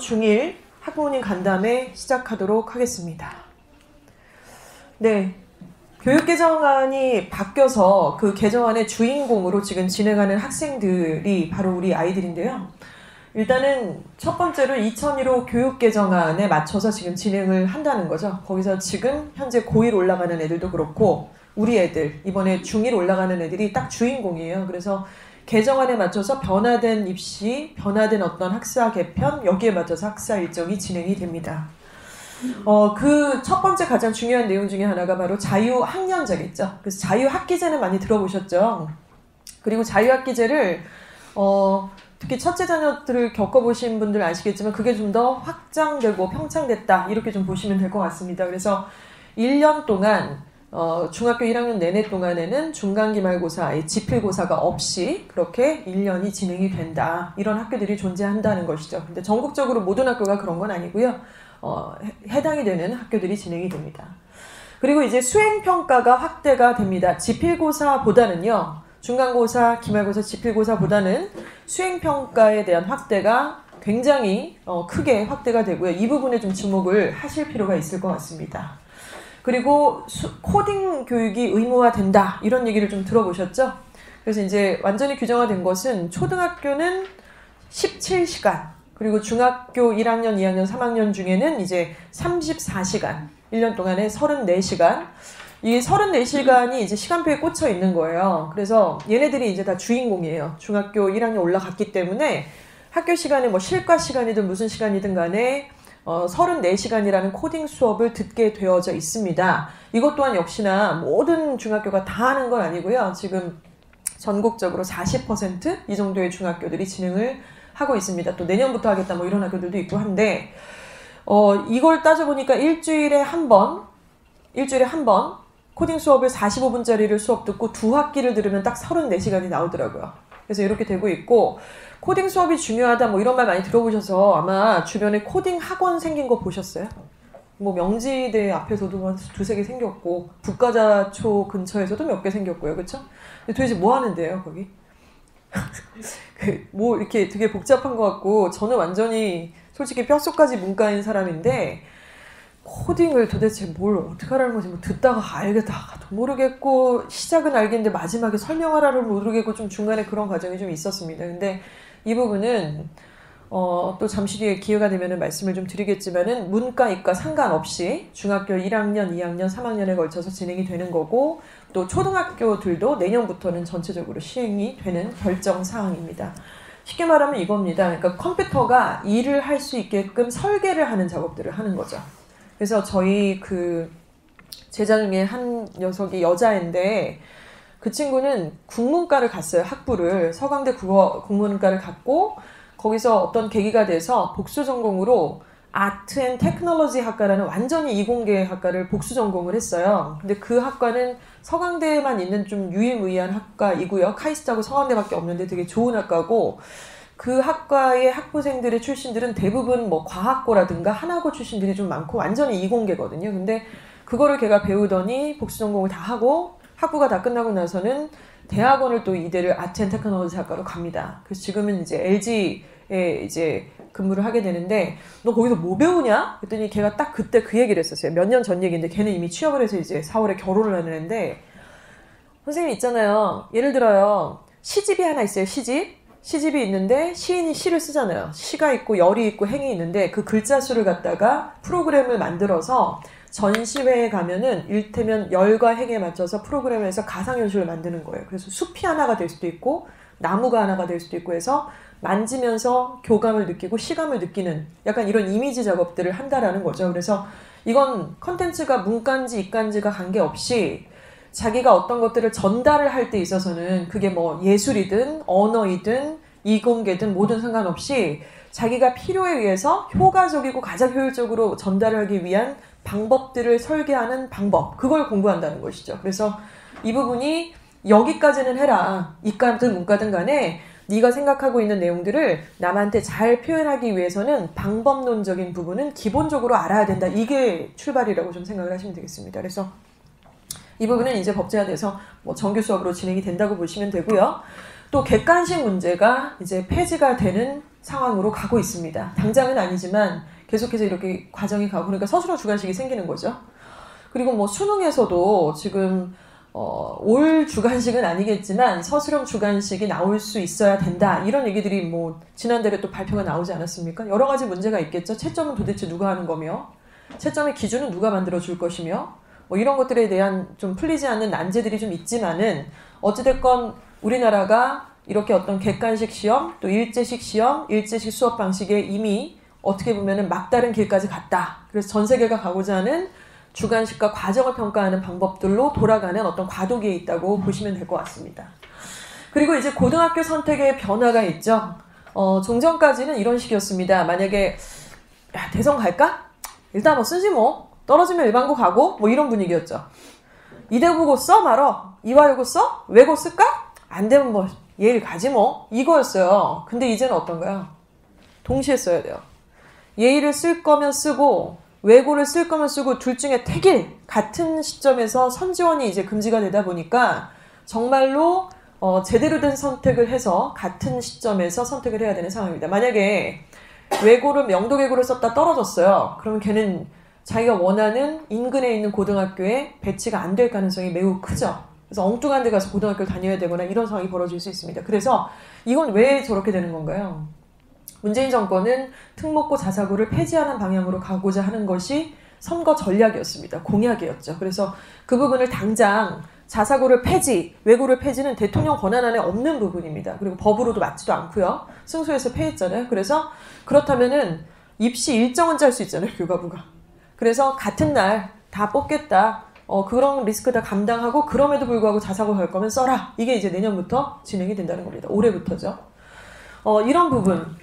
중1 학부모님 간담회 시작하도록 하겠습니다. 네, 교육개정안이 바뀌어서 그 개정안의 주인공으로 지금 진행하는 학생들이 바로 우리 아이들인데요. 일단은 첫 번째로 2015 교육개정안에 맞춰서 지금 진행을 한다는 거죠. 거기서 지금 현재 고1 올라가는 애들도 그렇고 우리 애들, 이번에 중1 올라가는 애들이 딱 주인공이에요. 그래서 개정안에 맞춰서 변화된 입시, 변화된 어떤 학사 개편, 여기에 맞춰서 학사 일정이 진행이 됩니다. 그 첫 번째 가장 중요한 내용 중에 하나가 바로 자유학년제겠죠. 그래서 자유학기제는 많이 들어보셨죠. 그리고 자유학기제를 특히 첫째 자녀들을 겪어보신 분들 아시겠지만 그게 좀 더 확장되고 평창됐다 이렇게 좀 보시면 될 것 같습니다. 그래서 1년 동안 중학교 1학년 내내 동안에는 중간기말고사, 지필고사가 없이 그렇게 1년이 진행이 된다. 이런 학교들이 존재한다는 것이죠. 근데 전국적으로 모든 학교가 그런 건 아니고요. 해당이 되는 학교들이 진행이 됩니다. 그리고 이제 수행평가가 확대가 됩니다. 지필고사보다는요. 중간고사, 기말고사, 지필고사보다는 수행평가에 대한 확대가 굉장히 크게 확대가 되고요. 이 부분에 좀 주목을 하실 필요가 있을 것 같습니다. 그리고 코딩 교육이 의무화된다 이런 얘기를 좀 들어보셨죠? 그래서 이제 완전히 규정화된 것은 초등학교는 17시간 그리고 중학교 1학년, 2학년, 3학년 중에는 이제 34시간 1년 동안에 34시간 이 34시간이 이제 시간표에 꽂혀 있는 거예요. 그래서 얘네들이 이제 다 주인공이에요. 중학교 1학년 올라갔기 때문에 학교 시간에 뭐 실과 시간이든 무슨 시간이든 간에 34시간이라는 코딩 수업을 듣게 되어져 있습니다. 이것 또한 역시나 모든 중학교가 다 하는 건 아니고요. 지금 전국적으로 40% 이 정도의 중학교들이 진행을 하고 있습니다. 또 내년부터 하겠다 뭐 이런 학교들도 있고 한데 이걸 따져보니까 일주일에 한 번 코딩 수업을 45분짜리를 수업 듣고 두 학기를 들으면 딱 34시간이 나오더라고요. 그래서 이렇게 되고 있고 코딩 수업이 중요하다 뭐 이런 말 많이 들어보셔서 아마 주변에 코딩 학원 생긴 거 보셨어요? 뭐 명지대 앞에서도 한 두세 개 생겼고 북가자초 근처에서도 몇 개 생겼고요. 그렇죠? 도대체 뭐 하는데요 거기? 뭐 이렇게 되게 복잡한 것 같고 저는 완전히 솔직히 뼛속까지 문과인 사람인데 코딩을 도대체 뭘 어떻게 하라는 건지 뭐 듣다가 알겠다가도 모르겠고 시작은 알겠는데 마지막에 설명하라를 모르겠고 좀 중간에 그런 과정이 좀 있었습니다. 근데 이 부분은 또 잠시 뒤에 기회가 되면 말씀을 좀 드리겠지만은 문과, 이과 상관없이 중학교 1학년, 2학년, 3학년에 걸쳐서 진행이 되는 거고 또 초등학교들도 내년부터는 전체적으로 시행이 되는 결정사항입니다. 쉽게 말하면 이겁니다. 그러니까 컴퓨터가 일을 할 수 있게끔 설계를 하는 작업들을 하는 거죠. 그래서 저희 그 제자 중에 한 녀석이 여자인데 그 친구는 국문과를 갔어요. 학부를 서강대 국문과를 갔고 거기서 어떤 계기가 돼서 복수 전공으로 아트 앤 테크놀로지 학과라는 완전히 이공계 학과를 복수 전공을 했어요. 근데 그 학과는 서강대에만 있는 좀 유일무이한 학과이고요. 카이스트하고 서강대밖에 없는데 되게 좋은 학과고 그 학과의 학부생들의 출신들은 대부분 뭐 과학고라든가 한화고 출신들이 좀 많고 완전히 이공계거든요. 근데 그거를 걔가 배우더니 복수 전공을 다 하고 학부가 다 끝나고 나서는 대학원을 또 이대를 아트 앤 테크놀로지 학과로 갑니다. 그래서 지금은 이제 LG에 이제 근무를 하게 되는데 너 거기서 뭐 배우냐? 그랬더니 걔가 딱 그때 그 얘기를 했었어요. 몇 년 전 얘기인데 걔는 이미 취업을 해서 이제 4월에 결혼을 하는데 선생님 있잖아요. 예를 들어요. 시집이 하나 있어요. 시집이 있는데 시인이 시를 쓰잖아요. 시가 있고 열이 있고 행이 있는데 그 글자 수를 갖다가 프로그램을 만들어서 전시회에 가면은 일테면 열과 행에 맞춰서 프로그램을 해서 가상현실을 만드는 거예요. 그래서 숲이 하나가 될 수도 있고 나무가 하나가 될 수도 있고 해서 만지면서 교감을 느끼고 시감을 느끼는 약간 이런 이미지 작업들을 한다라는 거죠. 그래서 이건 컨텐츠가 문과인지 이과인지가 관계없이 자기가 어떤 것들을 전달을 할 때 있어서는 그게 뭐 예술이든 언어이든 이공계든 뭐든 상관없이 자기가 필요에 의해서 효과적이고 가장 효율적으로 전달을 하기 위한 방법들을 설계하는 방법, 그걸 공부한다는 것이죠. 그래서 이 부분이 여기까지는 해라. 이과든 문과든 간에 네가 생각하고 있는 내용들을 남한테 잘 표현하기 위해서는 방법론적인 부분은 기본적으로 알아야 된다. 이게 출발이라고 좀 생각을 하시면 되겠습니다. 그래서 이 부분은 이제 법제화돼서 뭐 정규 수업으로 진행이 된다고 보시면 되고요. 또 객관식 문제가 이제 폐지가 되는 상황으로 가고 있습니다. 당장은 아니지만 계속해서 이렇게 과정이 가고 그러니까 서술형 주관식이 생기는 거죠. 그리고 뭐 수능에서도 지금 올 주관식은 아니겠지만 서술형 주관식이 나올 수 있어야 된다. 이런 얘기들이 뭐 지난달에 또 발표가 나오지 않았습니까? 여러 가지 문제가 있겠죠. 채점은 도대체 누가 하는 거며 채점의 기준은 누가 만들어 줄 것이며 뭐 이런 것들에 대한 좀 풀리지 않는 난제들이 좀 있지만은 어찌됐건 우리나라가 이렇게 어떤 객관식 시험 또 일제식 시험, 일제식 수업 방식에 이미 어떻게 보면은 막다른 길까지 갔다. 그래서 전 세계가 가고자 하는 주관식과 과정을 평가하는 방법들로 돌아가는 어떤 과도기에 있다고 보시면 될 것 같습니다. 그리고 이제 고등학교 선택의 변화가 있죠. 종전까지는 이런 식이었습니다. 만약에 야, 대선 갈까? 일단 뭐 쓰지 뭐. 떨어지면 일반고 가고 뭐 이런 분위기였죠. 이대고고 써 말어. 이화여고 써? 외고 쓸까? 안 되면 뭐 예일 가지 뭐. 이거였어요. 근데 이제는 어떤가요? 동시에 써야 돼요. 예일을 쓸 거면 쓰고 외고를 쓸 거면 쓰고 둘 중에 택일 같은 시점에서 선지원이 이제 금지가 되다 보니까 정말로 제대로 된 선택을 해서 같은 시점에서 선택을 해야 되는 상황입니다. 만약에 외고를 명도외고를 썼다 떨어졌어요. 그러면 걔는 자기가 원하는 인근에 있는 고등학교에 배치가 안 될 가능성이 매우 크죠. 그래서 엉뚱한 데 가서 고등학교를 다녀야 되거나 이런 상황이 벌어질 수 있습니다. 그래서 이건 왜 저렇게 되는 건가요? 문재인 정권은 특목고 자사고를 폐지하는 방향으로 가고자 하는 것이 선거 전략이었습니다. 공약이었죠. 그래서 그 부분을 당장 자사고를 폐지, 외고를 폐지는 대통령 권한 안에 없는 부분입니다. 그리고 법으로도 맞지도 않고요. 승소해서 폐했잖아요. 그래서 그렇다면은 입시 일정은 짤 수 있잖아요. 교과부가. 그래서 같은 날 다 뽑겠다. 그런 리스크 다 감당하고 그럼에도 불구하고 자사고 갈 거면 써라. 이게 이제 내년부터 진행이 된다는 겁니다. 올해부터죠. 이런 부분.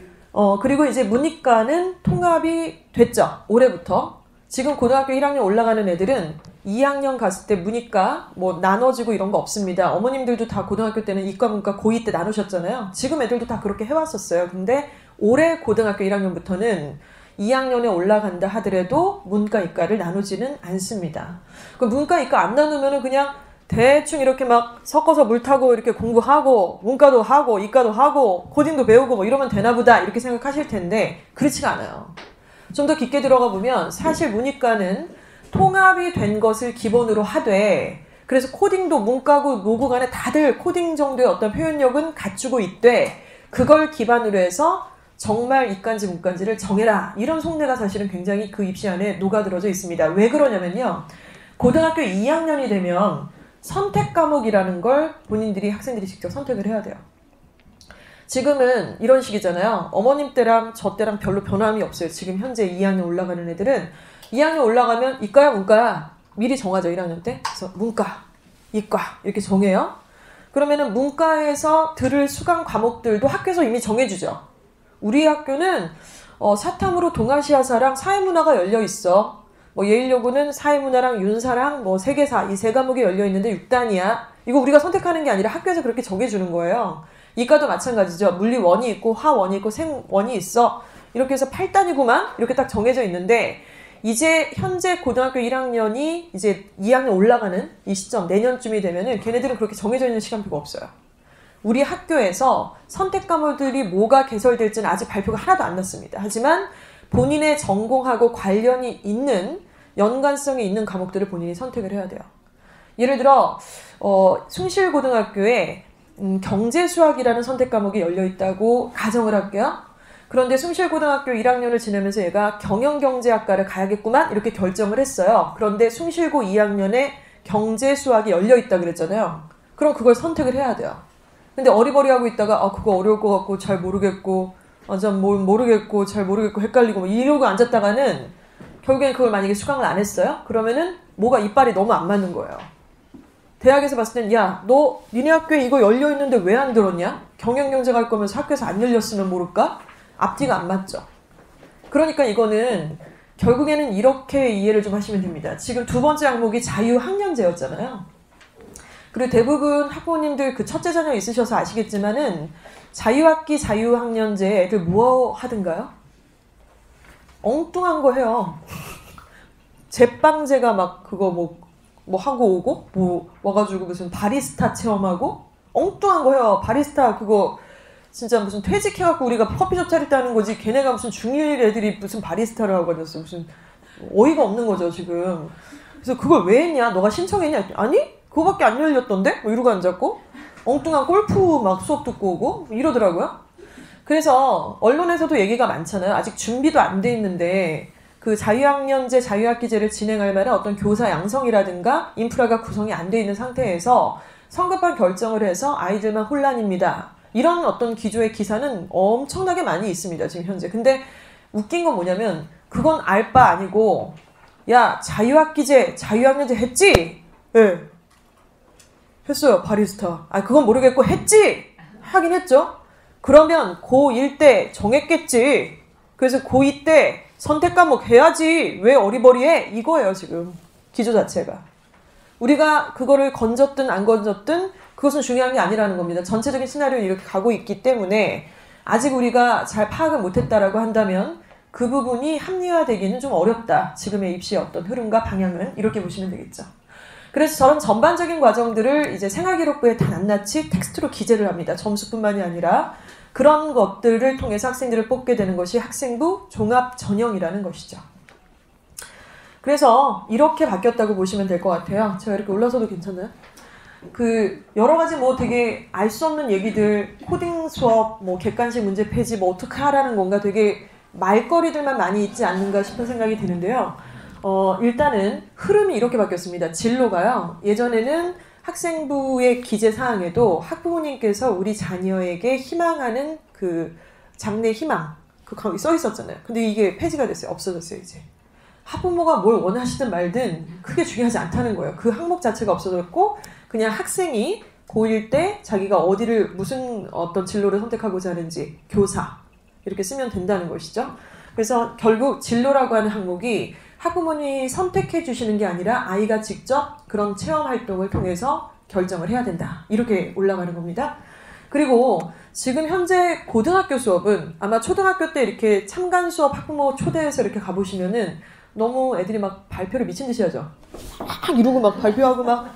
그리고 이제 문이과는 통합이 됐죠. 올해부터. 지금 고등학교 1학년 올라가는 애들은 2학년 갔을 때 문이과 뭐 나눠지고 이런 거 없습니다. 어머님들도 다 고등학교 때는 이과 문과 고2 때 나누셨잖아요. 지금 애들도 다 그렇게 해왔었어요. 근데 올해 고등학교 1학년부터는 2학년에 올라간다 하더라도 문과 이과를 나누지는 않습니다. 그 문과 이과 안 나누면은 그냥 대충 이렇게 막 섞어서 물 타고 이렇게 공부하고 문과도 하고 이과도 하고 코딩도 배우고 뭐 이러면 되나 보다 이렇게 생각하실 텐데 그렇지가 않아요. 좀 더 깊게 들어가 보면 사실 문이과는 통합이 된 것을 기본으로 하되 그래서 코딩도 문과고 노고 간에 다들 코딩 정도의 어떤 표현력은 갖추고 있되 그걸 기반으로 해서 정말 이과인지 문과인지를 정해라. 이런 속내가 사실은 굉장히 그 입시 안에 녹아들어져 있습니다. 왜 그러냐면요. 고등학교 2학년이 되면 선택 과목이라는 걸 본인들이 학생들이 직접 선택을 해야 돼요. 지금은 이런 식이잖아요. 어머님 때랑 저 때랑 별로 변함이 없어요. 지금 현재 2학년 올라가는 애들은 2학년 올라가면 이과야 문과야 미리 정하죠. 1학년 때. 그래서 문과, 이과 이렇게 정해요. 그러면은 문과에서 들을 수강 과목들도 학교에서 이미 정해주죠. 우리 학교는 사탐으로 동아시아사랑 사회문화가 열려 있어. 뭐 예일여고는 사회문화랑 윤사랑 뭐 세계사 이 세 과목이 열려 있는데 6단이야. 이거 우리가 선택하는 게 아니라 학교에서 그렇게 정해주는 거예요. 이과도 마찬가지죠. 물리 1이 있고 화 1이 있고 생 1이 있어. 이렇게 해서 8단이구만 이렇게 딱 정해져 있는데 이제 현재 고등학교 1학년이 이제 2학년 올라가는 이 시점 내년쯤이 되면은 걔네들은 그렇게 정해져 있는 시간표가 없어요. 우리 학교에서 선택 과목들이 뭐가 개설될지는 아직 발표가 하나도 안 났습니다. 하지만 본인의 전공하고 관련이 있는 연관성이 있는 과목들을 본인이 선택을 해야 돼요. 예를 들어 숭실고등학교에 경제수학이라는 선택 과목이 열려 있다고 가정을 할게요. 그런데 숭실고등학교 1학년을 지내면서 얘가 경영경제학과를 가야겠구만 이렇게 결정을 했어요. 그런데 숭실고 2학년에 경제수학이 열려 있다 그랬잖아요. 그럼 그걸 선택을 해야 돼요. 근데 어리버리하고 있다가 그거 어려울 것 같고 잘 모르겠고 완전 모르겠고 잘 모르겠고 헷갈리고 이러고 앉았다가는 결국엔 그걸 만약에 수강을 안 했어요? 그러면은 뭐가 이빨이 너무 안 맞는 거예요. 대학에서 봤을 땐 야, 너 니네 학교에 이거 열려 있는데 왜 안 들었냐? 경영경제 갈 거면서 학교에서 안 열렸으면 모를까? 앞뒤가 안 맞죠. 그러니까 이거는 결국에는 이렇게 이해를 좀 하시면 됩니다. 지금 두 번째 항목이 자유학년제였잖아요. 그리고 대부분 학부모님들 그 첫째 자녀 있으셔서 아시겠지만은 자유학기 자유학년제 애들 뭐 하든가요? 엉뚱한 거 해요. 제빵제가 막 그거 뭐 하고 오고 뭐 와가지고 무슨 바리스타 체험하고 엉뚱한 거 해요. 바리스타 그거 진짜 무슨 퇴직해갖고 우리가 커피숍 차릴 때 하는 거지. 걔네가 무슨 중1 애들이 무슨 바리스타를 하고 다녔어. 무슨 어이가 없는 거죠 지금. 그래서 그걸 왜 했냐? 너가 신청했냐? 아니? 그거밖에 안 열렸던데? 뭐 이러고 앉았고 엉뚱한 골프 막 수업 듣고 오고 이러더라고요. 그래서 언론에서도 얘기가 많잖아요. 아직 준비도 안 돼 있는데 그 자유학년제, 자유학기제를 진행할 만한 어떤 교사 양성이라든가 인프라가 구성이 안 돼 있는 상태에서 성급한 결정을 해서 아이들만 혼란입니다. 이런 어떤 기조의 기사는 엄청나게 많이 있습니다. 지금 현재. 근데 웃긴 건 뭐냐면 그건 알 바 아니고 야 자유학기제, 자유학년제 했지? 예. 했어요. 바리스타. 아 그건 모르겠고 했지? 하긴 했죠. 그러면 고1 때 정했겠지. 그래서 고2 때 선택 과목 해야지. 왜 어리버리해? 이거예요 지금 기조 자체가. 우리가 그거를 건졌든 안 건졌든 그것은 중요한 게 아니라는 겁니다. 전체적인 시나리오는 이렇게 가고 있기 때문에 아직 우리가 잘 파악을 못했다라고 한다면 그 부분이 합리화되기는 좀 어렵다. 지금의 입시의 어떤 흐름과 방향은 이렇게 보시면 되겠죠. 그래서 저런 전반적인 과정들을 이제 생활기록부에 다 낱낱이 텍스트로 기재를 합니다. 점수뿐만이 아니라 그런 것들을 통해서 학생들을 뽑게 되는 것이 학생부 종합 전형이라는 것이죠. 그래서 이렇게 바뀌었다고 보시면 될 것 같아요. 제가 이렇게 올라서도 괜찮나요? 그 여러 가지 뭐 되게 알 수 없는 얘기들, 코딩 수업, 뭐 객관식 문제 폐지, 뭐 어떻게 하라는 건가 되게 말거리들만 많이 있지 않는가 싶은 생각이 드는데요. 일단은 흐름이 이렇게 바뀌었습니다. 진로가요. 예전에는 학생부의 기재 사항에도 학부모님께서 우리 자녀에게 희망하는 그 장래 희망 그 써 있었잖아요. 근데 이게 폐지가 됐어요. 없어졌어요 이제. 학부모가 뭘 원하시든 말든 크게 중요하지 않다는 거예요. 그 항목 자체가 없어졌고 그냥 학생이 고1 때 자기가 어디를 무슨 어떤 진로를 선택하고자 하는지 교사 이렇게 쓰면 된다는 것이죠. 그래서 결국 진로라고 하는 항목이 학부모님이 선택해 주시는 게 아니라 아이가 직접 그런 체험 활동을 통해서 결정을 해야 된다. 이렇게 올라가는 겁니다. 그리고 지금 현재 고등학교 수업은 아마 초등학교 때 이렇게 참관 수업 학부모 초대해서 이렇게 가보시면은 너무 애들이 막 발표를 미친 듯이 하죠. 막 이러고 막 발표하고 막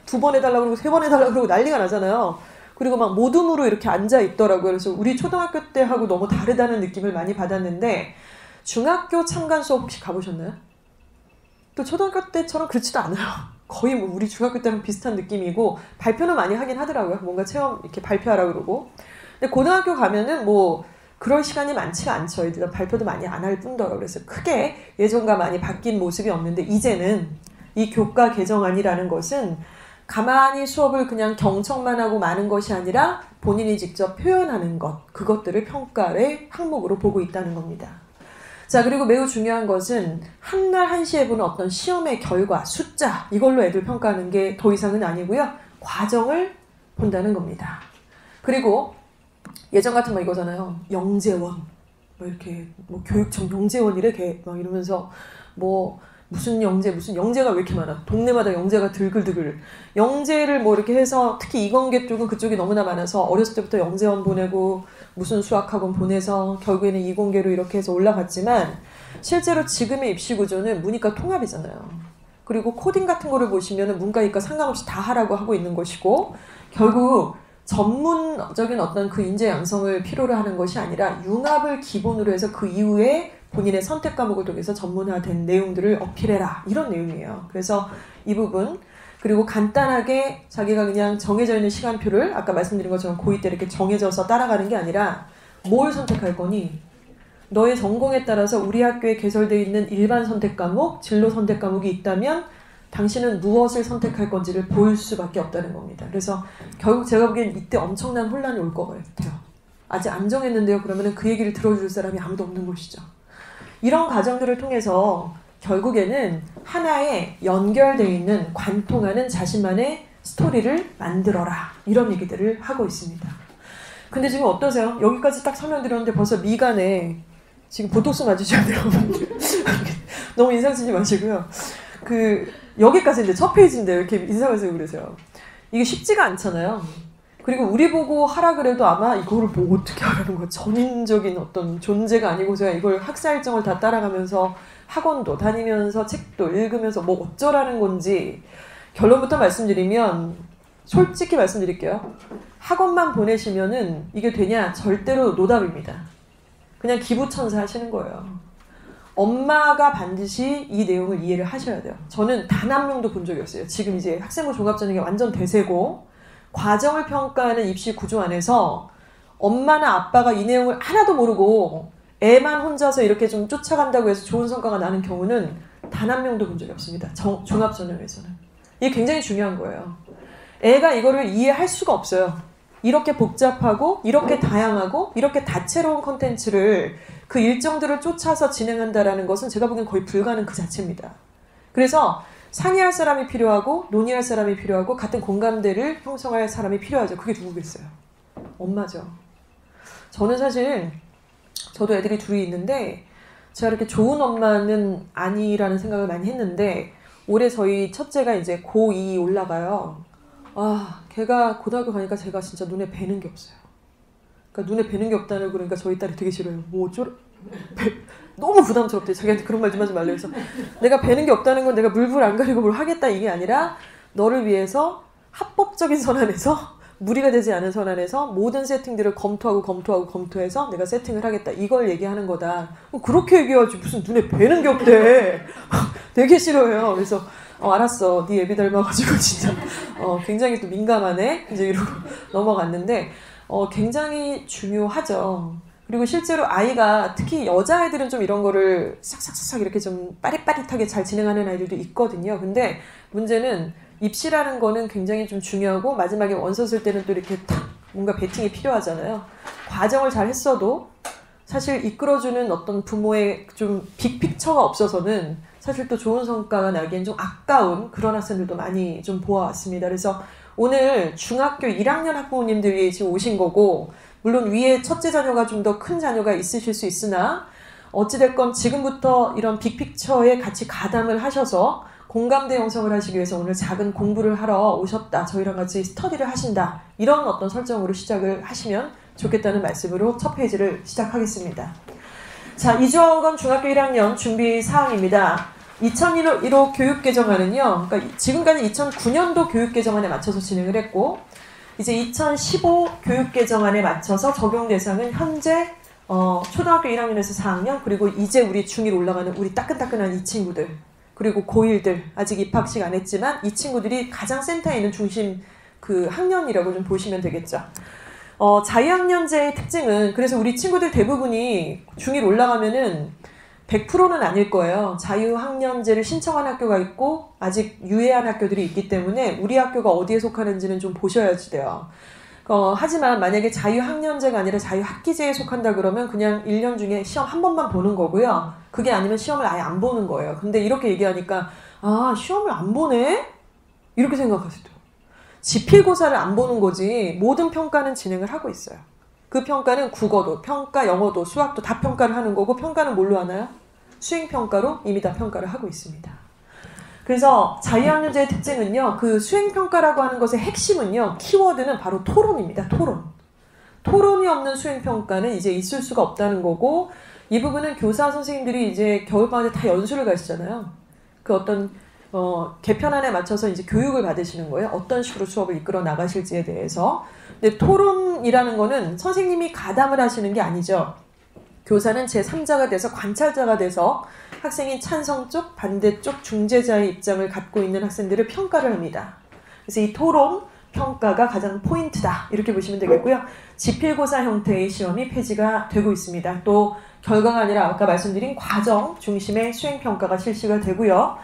2번 해달라고 그러고 3번 해달라고 그러고 난리가 나잖아요. 그리고 막 모둠으로 이렇게 앉아 있더라고요. 그래서 우리 초등학교 때하고 너무 다르다는 느낌을 많이 받았는데 중학교 참관 수업 혹시 가보셨나요? 또 초등학교 때처럼 그렇지도 않아요. 거의 뭐 우리 중학교 때랑 비슷한 느낌이고 발표는 많이 하긴 하더라고요. 뭔가 체험 이렇게 발표하라고 그러고. 근데 고등학교 가면은 뭐 그럴 시간이 많지가 않죠. 애들 발표도 많이 안 할 뿐더러. 그래서 크게 예전과 많이 바뀐 모습이 없는데 이제는 이 교과 개정안이라는 것은 가만히 수업을 그냥 경청만 하고 마는 것이 아니라 본인이 직접 표현하는 것, 그것들을 평가의 항목으로 보고 있다는 겁니다. 자, 그리고 매우 중요한 것은 한날 한시에 보는 어떤 시험의 결과, 숫자, 이걸로 애들 평가하는 게 더 이상은 아니고요. 과정을 본다는 겁니다. 그리고 예전 같은 거 이거잖아요. 영재원. 뭐 이렇게, 뭐 교육청 영재원이래, 걔. 막 이러면서, 뭐, 무슨 영재가 왜 이렇게 많아? 동네마다 영재가 들글들글. 영재를 뭐 이렇게 해서 특히 이공계 쪽은 그쪽이 너무나 많아서 어렸을 때부터 영재원 보내고 무슨 수학학원 보내서 결국에는 이공계로 이렇게 해서 올라갔지만 실제로 지금의 입시 구조는 문이과 통합이잖아요. 그리고 코딩 같은 거를 보시면은 문과, 이과 상관없이 다 하라고 하고 있는 것이고 결국 전문적인 어떤 그 인재 양성을 필요로 하는 것이 아니라 융합을 기본으로 해서 그 이후에 본인의 선택 과목을 통해서 전문화된 내용들을 어필해라. 이런 내용이에요. 그래서 이 부분 그리고 간단하게 자기가 그냥 정해져 있는 시간표를 아까 말씀드린 것처럼 고2 때 이렇게 정해져서 따라가는 게 아니라 뭘 선택할 거니? 너의 전공에 따라서 우리 학교에 개설되어 있는 일반 선택 과목, 진로 선택 과목이 있다면 당신은 무엇을 선택할 건지를 보일 수밖에 없다는 겁니다. 그래서 결국 제가 보기엔 이때 엄청난 혼란이 올 것 같아요. 아직 안 정했는데요. 그러면 그 얘기를 들어줄 사람이 아무도 없는 것이죠. 이런 과정들을 통해서 결국에는 하나의 연결되어 있는 관통하는 자신만의 스토리를 만들어라. 이런 얘기들을 하고 있습니다. 근데 지금 어떠세요? 여기까지 딱 설명드렸는데 벌써 미간에 지금 보톡스 맞으셔야 돼요. 너무 인상 쓰지 마시고요. 여기까지 이제 첫 페이지인데 이렇게 인상을 쓰고 그러세요. 이게 쉽지가 않잖아요. 그리고 우리 보고 하라 그래도 아마 이거를 뭐 어떻게 하라는 거야. 전인적인 어떤 존재가 아니고 제가 이걸 학사 일정을 다 따라가면서 학원도 다니면서 책도 읽으면서 뭐 어쩌라는 건지 결론부터 말씀드리면 솔직히 말씀드릴게요. 학원만 보내시면은 이게 되냐? 절대로 노답입니다. 그냥 기부천사 하시는 거예요. 엄마가 반드시 이 내용을 이해를 하셔야 돼요. 저는 단 한 명도 본 적이 없어요. 지금 이제 학생부 종합전형이 완전 대세고 과정을 평가하는 입시 구조 안에서 엄마나 아빠가 이 내용을 하나도 모르고 애만 혼자서 이렇게 좀 쫓아간다고 해서 좋은 성과가 나는 경우는 단 한 명도 본 적이 없습니다. 종합전형에서는. 이게 굉장히 중요한 거예요. 애가 이거를 이해할 수가 없어요. 이렇게 복잡하고 이렇게 다양하고 이렇게 다채로운 콘텐츠를 그 일정들을 쫓아서 진행한다라는 것은 제가 보기엔 거의 불가능 그 자체입니다. 그래서 상의할 사람이 필요하고 논의할 사람이 필요하고 같은 공감대를 형성할 사람이 필요하죠. 그게 누구겠어요? 엄마죠. 저는 사실 저도 애들이 둘이 있는데 제가 이렇게 좋은 엄마는 아니라는 생각을 많이 했는데 올해 저희 첫째가 이제 고2 올라가요. 아, 걔가 고등학교 가니까 제가 진짜 눈에 뵈는 게 없어요. 그러니까 눈에 뵈는 게 없다는 그러니까 저희 딸이 되게 싫어요. 뭐 어쩌라. 너무 부담스럽대. 자기한테 그런 말 좀 하지 말라 해서. 내가 뵈는 게 없다는 건 내가 물불 안 가리고 뭘 하겠다 이게 아니라 너를 위해서 합법적인 선안에서 무리가 되지 않은 선안에서 모든 세팅들을 검토해서 내가 세팅을 하겠다. 이걸 얘기하는 거다. 그렇게 얘기하지 무슨 눈에 뵈는 게 없대. 되게 싫어해요. 그래서 알았어. 네 애비 닮아가지고 진짜 굉장히 또 민감하네. 이제 이러고 넘어갔는데 굉장히 중요하죠. 그리고 실제로 아이가 특히 여자아이들은 좀 이런 거를 싹싹싹 이렇게 좀 빠릿빠릿하게 잘 진행하는 아이들도 있거든요. 근데 문제는 입시라는 거는 굉장히 좀 중요하고 마지막에 원서 쓸 때는 또 이렇게 탁 뭔가 배팅이 필요하잖아요. 과정을 잘 했어도 사실 이끌어주는 어떤 부모의 좀 빅픽처가 없어서는 사실 또 좋은 성과가 나기엔 좀 아까운 그런 학생들도 많이 좀 보아왔습니다. 그래서 오늘 중학교 1학년 학부모님들이 지금 오신 거고 물론 위에 첫째 자녀가 좀 더 큰 자녀가 있으실 수 있으나 어찌됐건 지금부터 이런 빅픽처에 같이 가담을 하셔서 공감대 형성을 하시기 위해서 오늘 작은 공부를 하러 오셨다. 저희랑 같이 스터디를 하신다. 이런 어떤 설정으로 시작을 하시면 좋겠다는 말씀으로 첫 페이지를 시작하겠습니다. 자, 이주원 중학교 1학년 준비 사항입니다. 2015 교육개정안은요. 그러니까 지금까지 2009년도 교육개정안에 맞춰서 진행을 했고 이제 2015 교육개정안에 맞춰서 적용 대상은 현재 초등학교 1학년에서 4학년 그리고 이제 우리 중1 올라가는 우리 따끈따끈한 이 친구들 그리고 고1들 아직 입학식 안 했지만 이 친구들이 가장 센터에 있는 중심 그 학년이라고 좀 보시면 되겠죠. 자유학년제의 특징은 그래서 우리 친구들 대부분이 중1 올라가면은 100%는 아닐 거예요. 자유학년제를 신청한 학교가 있고 아직 유예한 학교들이 있기 때문에 우리 학교가 어디에 속하는지는 좀 보셔야지 돼요. 하지만 만약에 자유학년제가 아니라 자유학기제에 속한다 그러면 그냥 1년 중에 시험 한 번만 보는 거고요. 그게 아니면 시험을 아예 안 보는 거예요. 근데 이렇게 얘기하니까 아 시험을 안 보네? 이렇게 생각하세요. 지필고사를 안 보는 거지 모든 평가는 진행을 하고 있어요. 그 평가는 국어도, 평가, 영어도, 수학도 다 평가를 하는 거고 평가는 뭘로 하나요? 수행평가로 이미 다 평가를 하고 있습니다. 그래서 자유학년제의 특징은요. 그 수행평가라고 하는 것의 핵심은요. 키워드는 바로 토론입니다. 토론. 토론이 없는 수행평가는 이제 있을 수가 없다는 거고 이 부분은 교사 선생님들이 이제 겨울방학에 다 연수를 가시잖아요. 그 어떤 개편안에 맞춰서 이제 교육을 받으시는 거예요. 어떤 식으로 수업을 이끌어 나가실지에 대해서. 근데 토론이라는 거는 선생님이 가담을 하시는 게 아니죠. 교사는 제3자가 돼서 관찰자가 돼서 학생이 찬성 쪽, 반대 쪽, 중재자의 입장을 갖고 있는 학생들을 평가를 합니다. 그래서 이 토론, 평가가 가장 포인트다. 이렇게 보시면 되겠고요. 지필고사 형태의 시험이 폐지가 되고 있습니다. 또 결과가 아니라 아까 말씀드린 과정 중심의 수행평가가 실시가 되고요.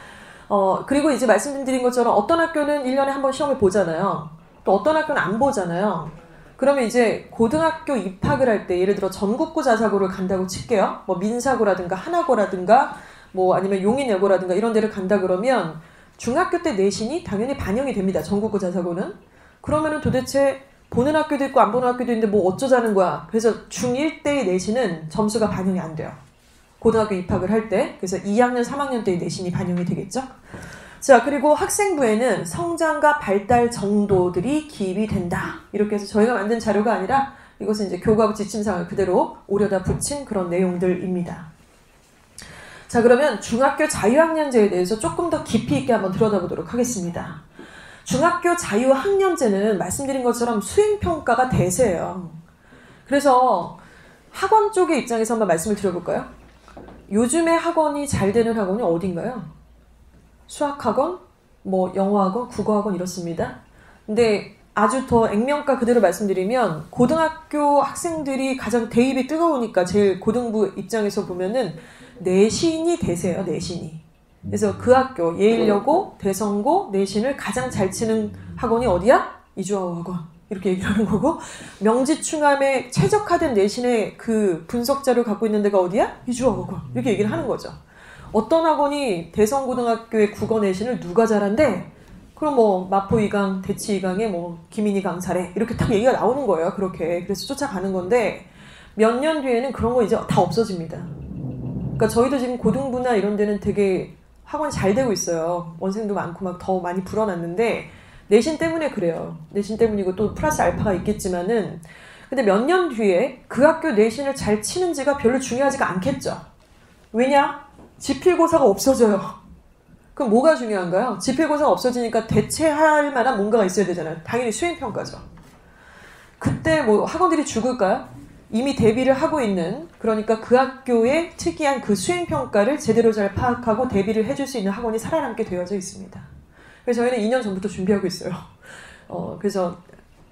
그리고 이제 말씀드린 것처럼 어떤 학교는 1년에 한 번 시험을 보잖아요. 또 어떤 학교는 안 보잖아요. 그러면 이제 고등학교 입학을 할 때 예를 들어 전국고 자사고를 간다고 칠게요. 뭐 민사고라든가 하나고라든가 뭐 아니면 용인여고라든가 이런 데를 간다 그러면 중학교 때 내신이 당연히 반영이 됩니다. 전국고 자사고는. 그러면은 도대체 보는 학교도 있고 안 보는 학교도 있는데 뭐 어쩌자는 거야. 그래서 중1 때의 내신은 점수가 반영이 안 돼요. 고등학교 입학을 할 때. 그래서 2학년, 3학년 때의 내신이 반영이 되겠죠. 자, 그리고 학생부에는 성장과 발달 정도들이 기입이 된다. 이렇게 해서 저희가 만든 자료가 아니라 이것은 이제 교과부 지침상을 그대로 오려다 붙인 그런 내용들입니다. 자, 그러면 중학교 자유학년제에 대해서 조금 더 깊이 있게 한번 들여다보도록 하겠습니다. 중학교 자유학년제는 말씀드린 것처럼 수행평가가 대세예요. 그래서 학원 쪽의 입장에서 한번 말씀을 드려볼까요? 요즘에 학원이 잘 되는 학원이 어딘가요? 수학학원, 뭐 영어학원, 국어학원 이렇습니다. 근데 아주 더 액면가 그대로 말씀드리면 고등학교 학생들이 가장 대입이 뜨거우니까 제일 고등부 입장에서 보면은 내신이 대세예요. 내신이. 그래서 그 학교 예일여고, 대성고, 내신을 가장 잘 치는 학원이 어디야? 이주아호 학원. 이렇게 얘기를 하는 거고 명지충암에 최적화된 내신의 그 분석자를 갖고 있는 데가 어디야? 이주아호 학원. 이렇게 얘기를 하는 거죠. 어떤 학원이 대성고등학교의 국어 내신을 누가 잘한대? 그럼 뭐 마포 2강, 대치 2강에 뭐 김인희 강사래 이렇게 딱 얘기가 나오는 거예요. 그렇게. 그래서 쫓아가는 건데 몇 년 뒤에는 그런 거 이제 다 없어집니다. 그러니까 저희도 지금 고등부나 이런 데는 되게 학원이 잘 되고 있어요. 원생도 많고 막 더 많이 불어났는데 내신 때문에 그래요. 내신 때문이고 또 플러스 알파가 있겠지만은 근데 몇 년 뒤에 그 학교 내신을 잘 치는지가 별로 중요하지가 않겠죠. 왜냐? 지필고사가 없어져요. 그럼 뭐가 중요한가요? 지필고사가 없어지니까 대체할 만한 뭔가가 있어야 되잖아요. 당연히 수행평가죠. 그때 뭐 학원들이 죽을까요? 이미 대비를 하고 있는 그러니까 그 학교의 특이한 그 수행평가를 제대로 잘 파악하고 대비를 해줄 수 있는 학원이 살아남게 되어져 있습니다. 그래서 저희는 2년 전부터 준비하고 있어요. 그래서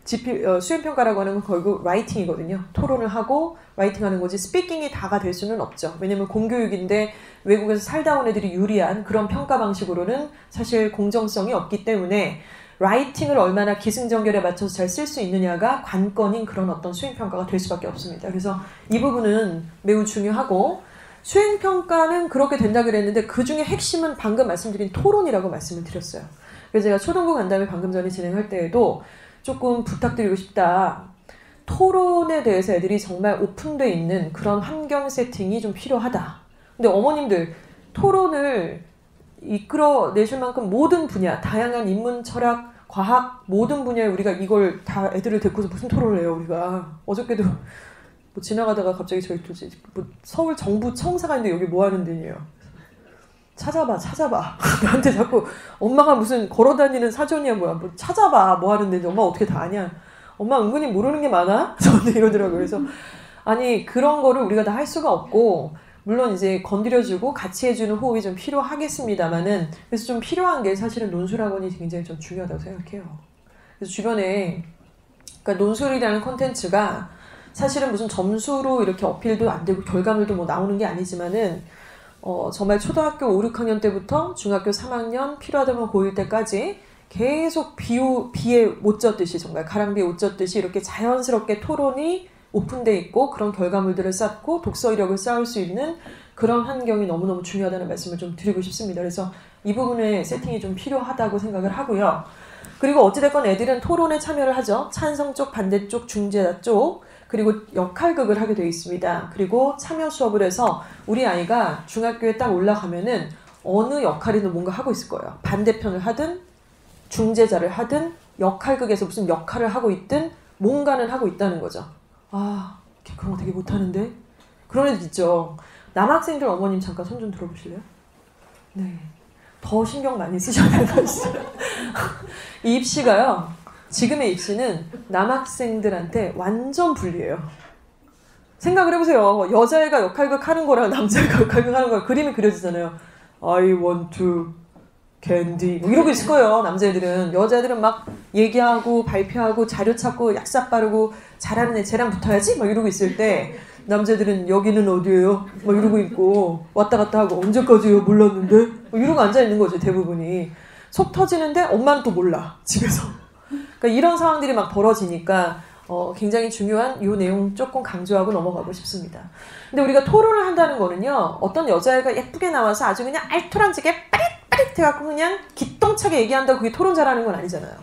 수행평가라고 하는 건 결국 라이팅이거든요. 토론을 하고 라이팅하는 거지 스피킹이 다가 될 수는 없죠. 왜냐면 공교육인데 외국에서 살다 온 애들이 유리한 그런 평가 방식으로는 사실 공정성이 없기 때문에 라이팅을 얼마나 기승전결에 맞춰서 잘 쓸 수 있느냐가 관건인 그런 어떤 수행평가가 될 수밖에 없습니다. 그래서 이 부분은 매우 중요하고 수행평가는 그렇게 된다 그랬는데 그 중에 핵심은 방금 말씀드린 토론이라고 말씀을 드렸어요. 그래서 제가 초등부 간담회 방금 전에 진행할 때에도 조금 부탁드리고 싶다. 토론에 대해서 애들이 정말 오픈되어 있는 그런 환경 세팅이 좀 필요하다. 근데 어머님들 토론을 이끌어내실 만큼 모든 분야, 다양한 인문, 철학, 과학 모든 분야에 우리가 이걸 다 애들을 데리고서 무슨 토론을 해요 우리가. 어저께도 뭐 지나가다가 갑자기 저희 뭐 서울 정부 청사가 있는데 여기 뭐 하는 데니에요. 찾아봐. 나한테 자꾸 엄마가 무슨 걸어다니는 사전이야 뭐야. 뭐 찾아봐 뭐 하는 데인지 엄마 어떻게 다 아냐. 엄마 은근히 모르는 게 많아? 저한테 이러더라고요. 그래서 아니 그런 거를 우리가 다 할 수가 없고 물론 이제 건드려주고 같이 해주는 호흡이 좀 필요하겠습니다만은 그래서 좀 필요한 게 사실은 논술학원이 굉장히 좀 중요하다고 생각해요. 그래서 주변에 그러니까 논술이라는 콘텐츠가 사실은 무슨 점수로 이렇게 어필도 안 되고 결과물도 뭐 나오는 게 아니지만은 정말 초등학교 5, 6학년 때부터 중학교 3학년 필요하다면 고1 때까지 계속 비에 못 젖듯이 정말 가랑비에 못 젖듯이 이렇게 자연스럽게 토론이 오픈돼 있고 그런 결과물들을 쌓고 독서 이력을 쌓을 수 있는 그런 환경이 너무너무 중요하다는 말씀을 좀 드리고 싶습니다. 그래서 이 부분의 세팅이 좀 필요하다고 생각을 하고요. 그리고 어찌됐건 애들은 토론에 참여를 하죠. 찬성 쪽, 반대 쪽, 중재자 쪽 그리고 역할극을 하게 되어 있습니다. 그리고 참여 수업을 해서 우리 아이가 중학교에 딱 올라가면은 어느 역할이든 뭔가 하고 있을 거예요. 반대편을 하든 중재자를 하든 역할극에서 무슨 역할을 하고 있든 뭔가는 하고 있다는 거죠. 아, 그런 거 되게 못하는데? 그런 애들 있죠. 남학생들 어머님 잠깐 손 좀 들어보실래요? 네. 더 신경 많이 쓰셔야 될 것 같아요. 이 입시가요. 지금의 입시는 남학생들한테 완전 불리해요. 생각을 해보세요. 여자애가 역할극 하는 거랑 남자애가 역할극 하는 거랑 그림이 그려지잖아요. I want to candy 뭐 이러고 있을 거예요. 남자애들은. 여자애들은 막 얘기하고 발표하고 자료 찾고 약삭 빠르고 잘하는 애 쟤랑 붙어야지 막 이러고 있을 때 남자애들은 여기는 어디예요? 막 이러고 있고 왔다 갔다 하고 언제까지요? 몰랐는데? 막 이러고 앉아있는 거죠. 대부분이. 속 터지는데 엄마는 또 몰라. 집에서. 그러니까 이런 상황들이 막 벌어지니까 굉장히 중요한 이 내용 조금 강조하고 넘어가고 싶습니다. 근데 우리가 토론을 한다는 거는요. 어떤 여자애가 예쁘게 나와서 아주 그냥 알토란지게 빠릿빠릿해갖고 그냥 기똥차게 얘기한다고 그게 토론 잘하는 건 아니잖아요.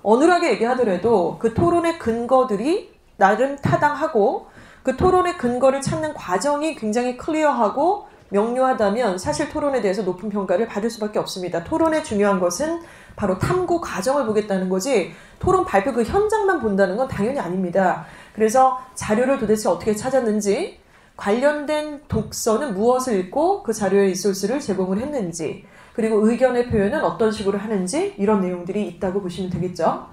어눌하게 얘기하더라도 그 토론의 근거들이 나름 타당하고 그 토론의 근거를 찾는 과정이 굉장히 클리어하고 명료하다면 사실 토론에 대해서 높은 평가를 받을 수밖에 없습니다. 토론의 중요한 것은 바로 탐구 과정을 보겠다는 거지 토론 발표 그 현장만 본다는 건 당연히 아닙니다. 그래서 자료를 도대체 어떻게 찾았는지 관련된 독서는 무엇을 읽고 그 자료의 리소스를 제공을 했는지 그리고 의견의 표현은 어떤 식으로 하는지 이런 내용들이 있다고 보시면 되겠죠.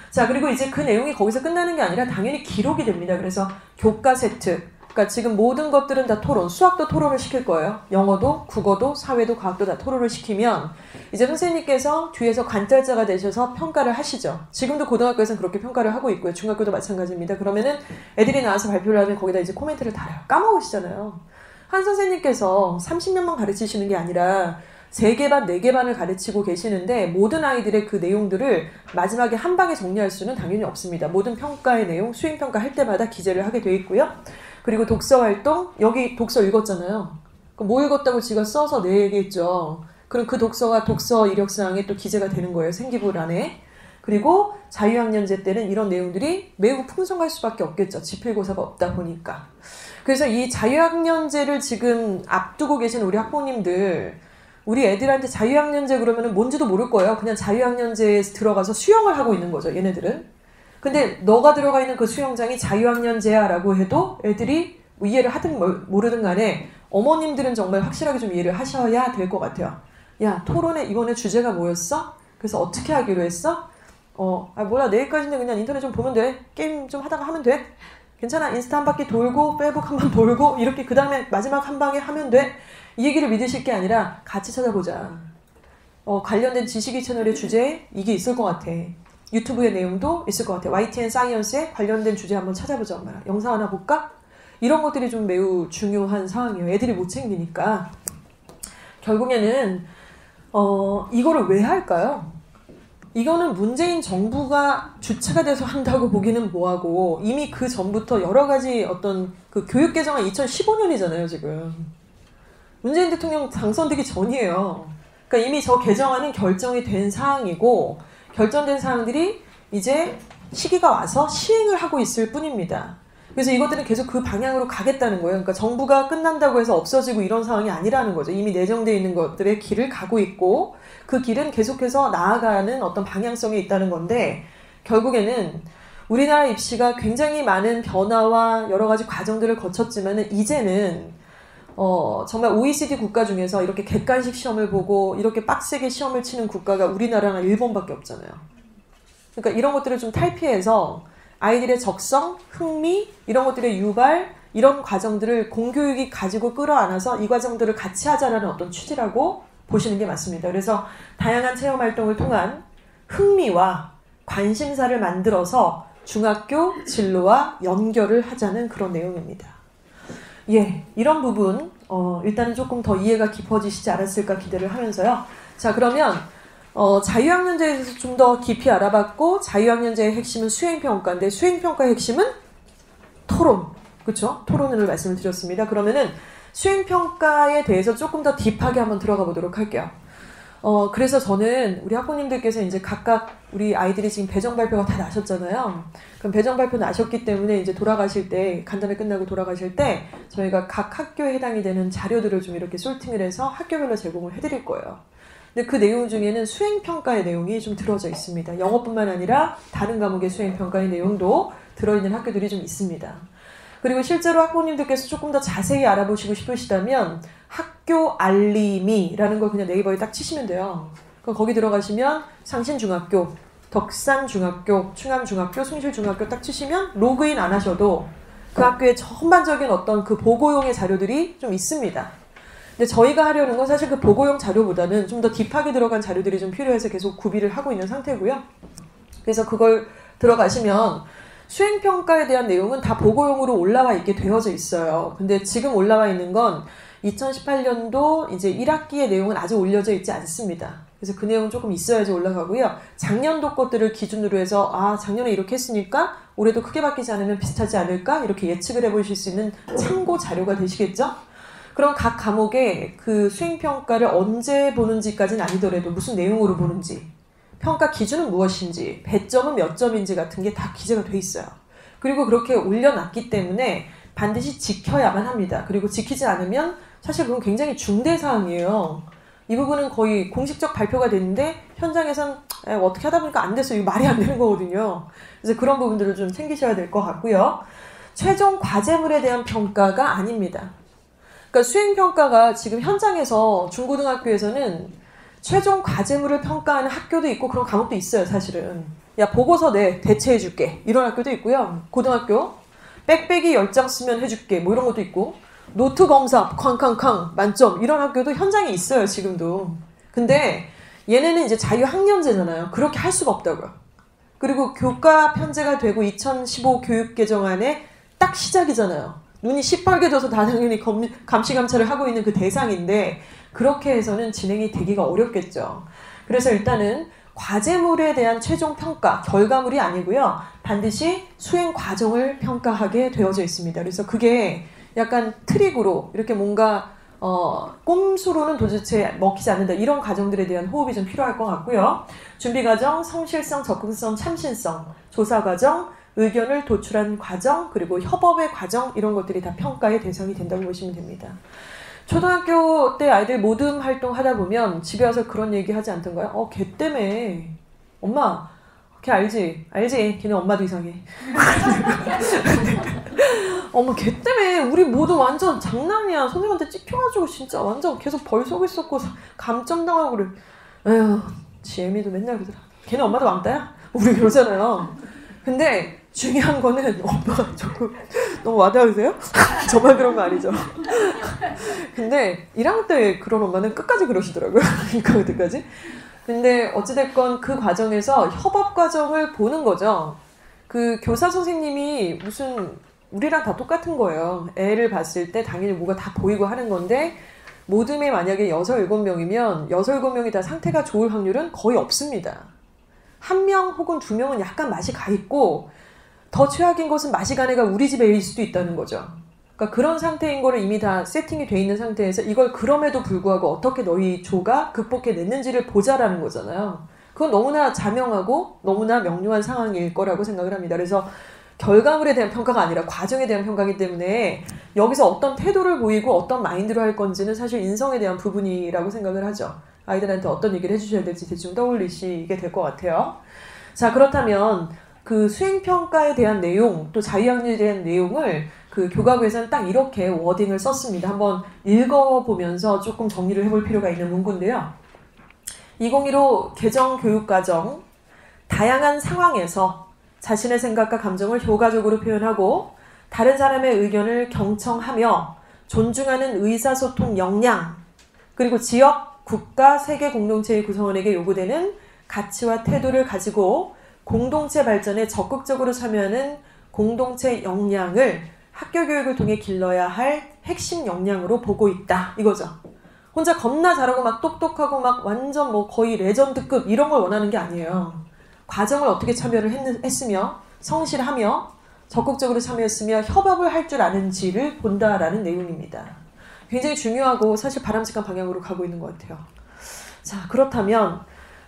자, 그리고 이제 그 내용이 거기서 끝나는 게 아니라 당연히 기록이 됩니다. 그래서 교과 세트, 그러니까 지금 모든 것들은 다 토론, 수학도 토론을 시킬 거예요. 영어도, 국어도, 사회도, 과학도 다 토론을 시키면 이제 선생님께서 뒤에서 관찰자가 되셔서 평가를 하시죠. 지금도 고등학교에서는 그렇게 평가를 하고 있고요. 중학교도 마찬가지입니다. 그러면은 애들이 나와서 발표를 하면 거기다 이제 코멘트를 달아요. 까먹으시잖아요. 한 선생님께서 30명만 가르치시는 게 아니라 3개 반, 4개 반을 가르치고 계시는데 모든 아이들의 그 내용들을 마지막에 한 방에 정리할 수는 당연히 없습니다. 모든 평가의 내용, 수행평가 할 때마다 기재를 하게 돼 있고요. 그리고 독서활동, 여기 독서 읽었잖아요. 그럼 뭐 읽었다고 지가 써서 내겠죠. 그럼 그 독서가 독서 이력사항에 또 기재가 되는 거예요. 생기부란에. 그리고 자유학년제 때는 이런 내용들이 매우 풍성할 수밖에 없겠죠. 지필고사가 없다 보니까. 그래서 이 자유학년제를 지금 앞두고 계신 우리 학부모님들, 우리 애들한테 자유학년제 그러면 뭔지도 모를 거예요. 그냥 자유학년제에 들어가서 수영을 하고 있는 거죠. 얘네들은. 근데 너가 들어가 있는 그 수영장이 자유학년제야 라고 해도 애들이 이해를 하든 모르든 간에 어머님들은 정말 확실하게 좀 이해를 하셔야 될 것 같아요. 야, 토론회 이번에 주제가 뭐였어? 그래서 어떻게 하기로 했어? 몰라. 내일까지는 그냥 인터넷 좀 보면 돼. 게임 좀 하다가 하면 돼. 괜찮아. 인스타 한 바퀴 돌고 페이북 한 번 돌고 이렇게 그 다음에 마지막 한 방에 하면 돼. 이 얘기를 믿으실 게 아니라 같이 찾아보자. 관련된 지식이 채널의 주제에 이게 있을 것 같아. 유튜브의 내용도 있을 것 같아. YTN 사이언스에 관련된 주제 한번 찾아보자. 엄마랑. 영상 하나 볼까? 이런 것들이 좀 매우 중요한 상황이에요. 애들이 못 챙기니까. 결국에는 이거를 왜 할까요? 이거는 문재인 정부가 주체가 돼서 한다고 보기는 뭐하고 이미 그 전부터 여러 가지 어떤 그 교육 개정은 2015년이잖아요, 지금. 문재인 대통령 당선되기 전이에요. 그러니까 이미 저 개정안은 결정이 된 사항이고 결정된 사항들이 이제 시기가 와서 시행을 하고 있을 뿐입니다. 그래서 이것들은 계속 그 방향으로 가겠다는 거예요. 그러니까 정부가 끝난다고 해서 없어지고 이런 상황이 아니라는 거죠. 이미 내정되어 있는 것들의 길을 가고 있고 그 길은 계속해서 나아가는 어떤 방향성이 있다는 건데 결국에는 우리나라 입시가 굉장히 많은 변화와 여러 가지 과정들을 거쳤지만은 이제는 정말 OECD 국가 중에서 이렇게 객관식 시험을 보고 이렇게 빡세게 시험을 치는 국가가 우리나라랑 일본밖에 없잖아요. 그러니까 이런 것들을 좀 탈피해서 아이들의 적성, 흥미, 이런 것들의 유발, 이런 과정들을 공교육이 가지고 끌어안아서 이 과정들을 같이 하자라는 어떤 취지라고 보시는 게 맞습니다. 그래서 다양한 체험활동을 통한 흥미와 관심사를 만들어서 중학교 진로와 연결을 하자는 그런 내용입니다. 예, 이런 부분 일단은 조금 더 이해가 깊어지시지 않았을까 기대를 하면서요. 자, 그러면 자유학년제에 대해서 좀 더 깊이 알아봤고 자유학년제의 핵심은 수행평가인데 수행평가의 핵심은 토론, 그렇죠? 토론을 말씀을 드렸습니다. 그러면은 수행평가에 대해서 조금 더 딥하게 한번 들어가 보도록 할게요. 그래서 저는 우리 학부모님들께서 이제 각각 우리 아이들이 지금 배정 발표가 다 나셨잖아요. 그럼 배정 발표 나셨기 때문에 이제 돌아가실 때, 간담회 끝나고 돌아가실 때 저희가 각 학교에 해당이 되는 자료들을 좀 이렇게 솔팅을 해서 학교별로 제공을 해드릴 거예요. 근데 그 내용 중에는 수행평가의 내용이 좀 들어져 있습니다. 영어뿐만 아니라 다른 과목의 수행평가의 내용도 들어있는 학교들이 좀 있습니다. 그리고 실제로 학부모님들께서 조금 더 자세히 알아보시고 싶으시다면 학교 알림이라는 걸 그냥 네이버에 딱 치시면 돼요. 그럼 거기 들어가시면 상신중학교, 덕산중학교, 충암중학교, 숭실중학교 딱 치시면 로그인 안 하셔도 그 학교의 전반적인 어떤 그 보고용의 자료들이 좀 있습니다. 근데 저희가 하려는 건 사실 그 보고용 자료보다는 좀 더 딥하게 들어간 자료들이 좀 필요해서 계속 구비를 하고 있는 상태고요. 그래서 그걸 들어가시면 수행평가에 대한 내용은 다 보고용으로 올라와 있게 되어져 있어요. 근데 지금 올라와 있는 건 2018년도 이제 1학기의 내용은 아직 올려져 있지 않습니다. 그래서 그 내용은 조금 있어야지 올라가고요. 작년도 것들을 기준으로 해서 작년에 이렇게 했으니까 올해도 크게 바뀌지 않으면 비슷하지 않을까? 이렇게 예측을 해보실 수 있는 참고 자료가 되시겠죠? 그럼 각 과목의 그 수행평가를 언제 보는지까지는 아니더라도 무슨 내용으로 보는지, 평가 기준은 무엇인지, 배점은 몇 점인지 같은 게 다 기재가 돼 있어요. 그리고 그렇게 올려놨기 때문에 반드시 지켜야만 합니다. 그리고 지키지 않으면 사실 그건 굉장히 중대 사항이에요. 이 부분은 거의 공식적 발표가 됐는데 현장에선 어떻게 하다 보니까 안 됐어요. 이거 말이 안 되는 거거든요. 그래서 그런 부분들을 좀 챙기셔야 될 것 같고요. 최종 과제물에 대한 평가가 아닙니다. 그러니까 수행평가가 지금 현장에서 중고등학교에서는 최종 과제물을 평가하는 학교도 있고 그런 과목도 있어요, 사실은. 야, 보고서 내 대체해줄게. 이런 학교도 있고요. 고등학교 빽빽이 10장 쓰면 해줄게. 뭐 이런 것도 있고. 노트 검사 쾅쾅쾅 만점 이런 학교도 현장에 있어요, 지금도. 근데 얘네는 이제 자유학년제잖아요. 그렇게 할 수가 없다고요. 그리고 교과 편제가 되고 2015 교육개정안에 딱 시작이잖아요. 눈이 시뻘개져서 다 당연히 감시감찰을 하고 있는 그 대상인데 그렇게 해서는 진행이 되기가 어렵겠죠. 그래서 일단은 과제물에 대한 최종 평가, 결과물이 아니고요. 반드시 수행 과정을 평가하게 되어져 있습니다. 그래서 그게 약간 트릭으로 이렇게 뭔가 꼼수로는 도대체 먹히지 않는다. 이런 과정들에 대한 호흡이 좀 필요할 것 같고요. 준비 과정, 성실성, 접근성, 참신성, 조사 과정, 의견을 도출한 과정, 그리고 협업의 과정 이런 것들이 다 평가의 대상이 된다고 보시면 됩니다. 초등학교 때 아이들 모듬 활동 하다 보면 집에 와서 그런 얘기 하지 않던가요? 걔 때문에 엄마 걔 알지? 걔네 엄마도 이상해. 어머 걔 때문에 우리 모두 완전 장난이야. 선생님한테 찍혀가지고 진짜 완전 계속 벌 속에 있었고 감점당하고 그래. 에휴 지혜미도 맨날 그러더라. 걔네 엄마도 왕따야? 우리 그러잖아요. 근데 중요한 거는 엄마가 조금 너무 와닿으세요? 저만 그런 거 아니죠? 근데 1학년 때 그런 엄마는 끝까지 그러시더라고요. 그때까지. 근데 어찌됐건 그 과정에서 협업 과정을 보는 거죠. 그 교사 선생님이 무슨 우리랑 다 똑같은 거예요. 애를 봤을 때 당연히 뭐가 다 보이고 하는 건데 모듬에 만약에 6, 7명이면 6, 7명이 다 상태가 좋을 확률은 거의 없습니다. 1명 혹은 2명은 약간 맛이 가 있고 더 최악인 것은 맛이 간 애가 우리 집에 일 수도 있다는 거죠. 그러니까 그런 상태인 거를 이미 다 세팅이 돼 있는 상태에서 이걸 그럼에도 불구하고 어떻게 너희 조가 극복해냈는지를 보자라는 거잖아요. 그건 너무나 자명하고 너무나 명료한 상황일 거라고 생각을 합니다. 그래서 결과물에 대한 평가가 아니라 과정에 대한 평가이기 때문에 여기서 어떤 태도를 보이고 어떤 마인드로 할 건지는 사실 인성에 대한 부분이라고 생각을 하죠. 아이들한테 어떤 얘기를 해주셔야 될지 대충 떠올리시게 될 것 같아요. 자, 그렇다면 그 수행평가에 대한 내용, 또 자유학력에 대한 내용을 그 교과부에서는 딱 이렇게 워딩을 썼습니다. 한번 읽어보면서 조금 정리를 해볼 필요가 있는 문구인데요. 2015 개정교육과정, 다양한 상황에서 자신의 생각과 감정을 효과적으로 표현하고 다른 사람의 의견을 경청하며 존중하는 의사소통 역량, 그리고 지역, 국가, 세계 공동체의 구성원에게 요구되는 가치와 태도를 가지고 공동체 발전에 적극적으로 참여하는 공동체 역량을 학교 교육을 통해 길러야 할 핵심 역량으로 보고 있다. 이거죠. 혼자 겁나 잘하고 막 똑똑하고 막 완전 뭐 거의 레전드급 이런 걸 원하는 게 아니에요. 과정을 어떻게 참여를 했으며 성실하며 적극적으로 참여했으며 협업을 할 줄 아는지를 본다라는 내용입니다. 굉장히 중요하고 사실 바람직한 방향으로 가고 있는 것 같아요. 자, 그렇다면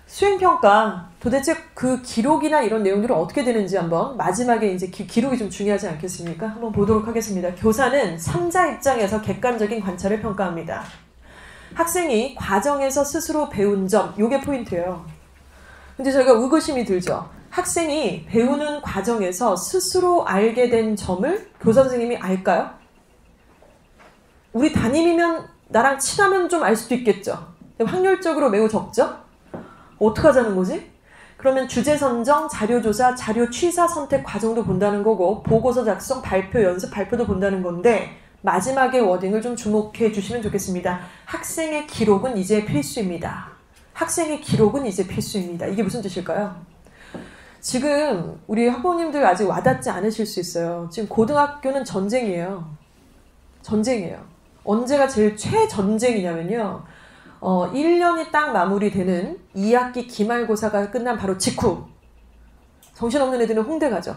수행평가 도대체 그 기록이나 이런 내용들은 어떻게 되는지 한번 마지막에 이제 기록이 좀 중요하지 않겠습니까? 한번 보도록 하겠습니다. 교사는 3자 입장에서 객관적인 관찰을 평가합니다. 학생이 과정에서 스스로 배운 점, 요게 포인트예요. 근데 저희가 의구심이 들죠. 학생이 배우는 과정에서 스스로 알게 된 점을 교사 선생님이 알까요? 우리 담임이면 나랑 친하면 좀 알 수도 있겠죠. 확률적으로 매우 적죠? 어떡하자는 거지? 그러면 주제 선정, 자료 조사, 자료 취사 선택 과정도 본다는 거고 보고서 작성, 발표, 연습, 발표도 본다는 건데 마지막에 워딩을 좀 주목해 주시면 좋겠습니다. 학생의 기록은 이제 필수입니다. 학생의 기록은 이제 필수입니다. 이게 무슨 뜻일까요? 지금 우리 학부모님들 아직 와닿지 않으실 수 있어요. 지금 고등학교는 전쟁이에요. 전쟁이에요. 언제가 제일 최전쟁이냐면요. 1년이 딱 마무리되는 2학기 기말고사가 끝난 바로 직후 정신없는 애들은 홍대 가죠.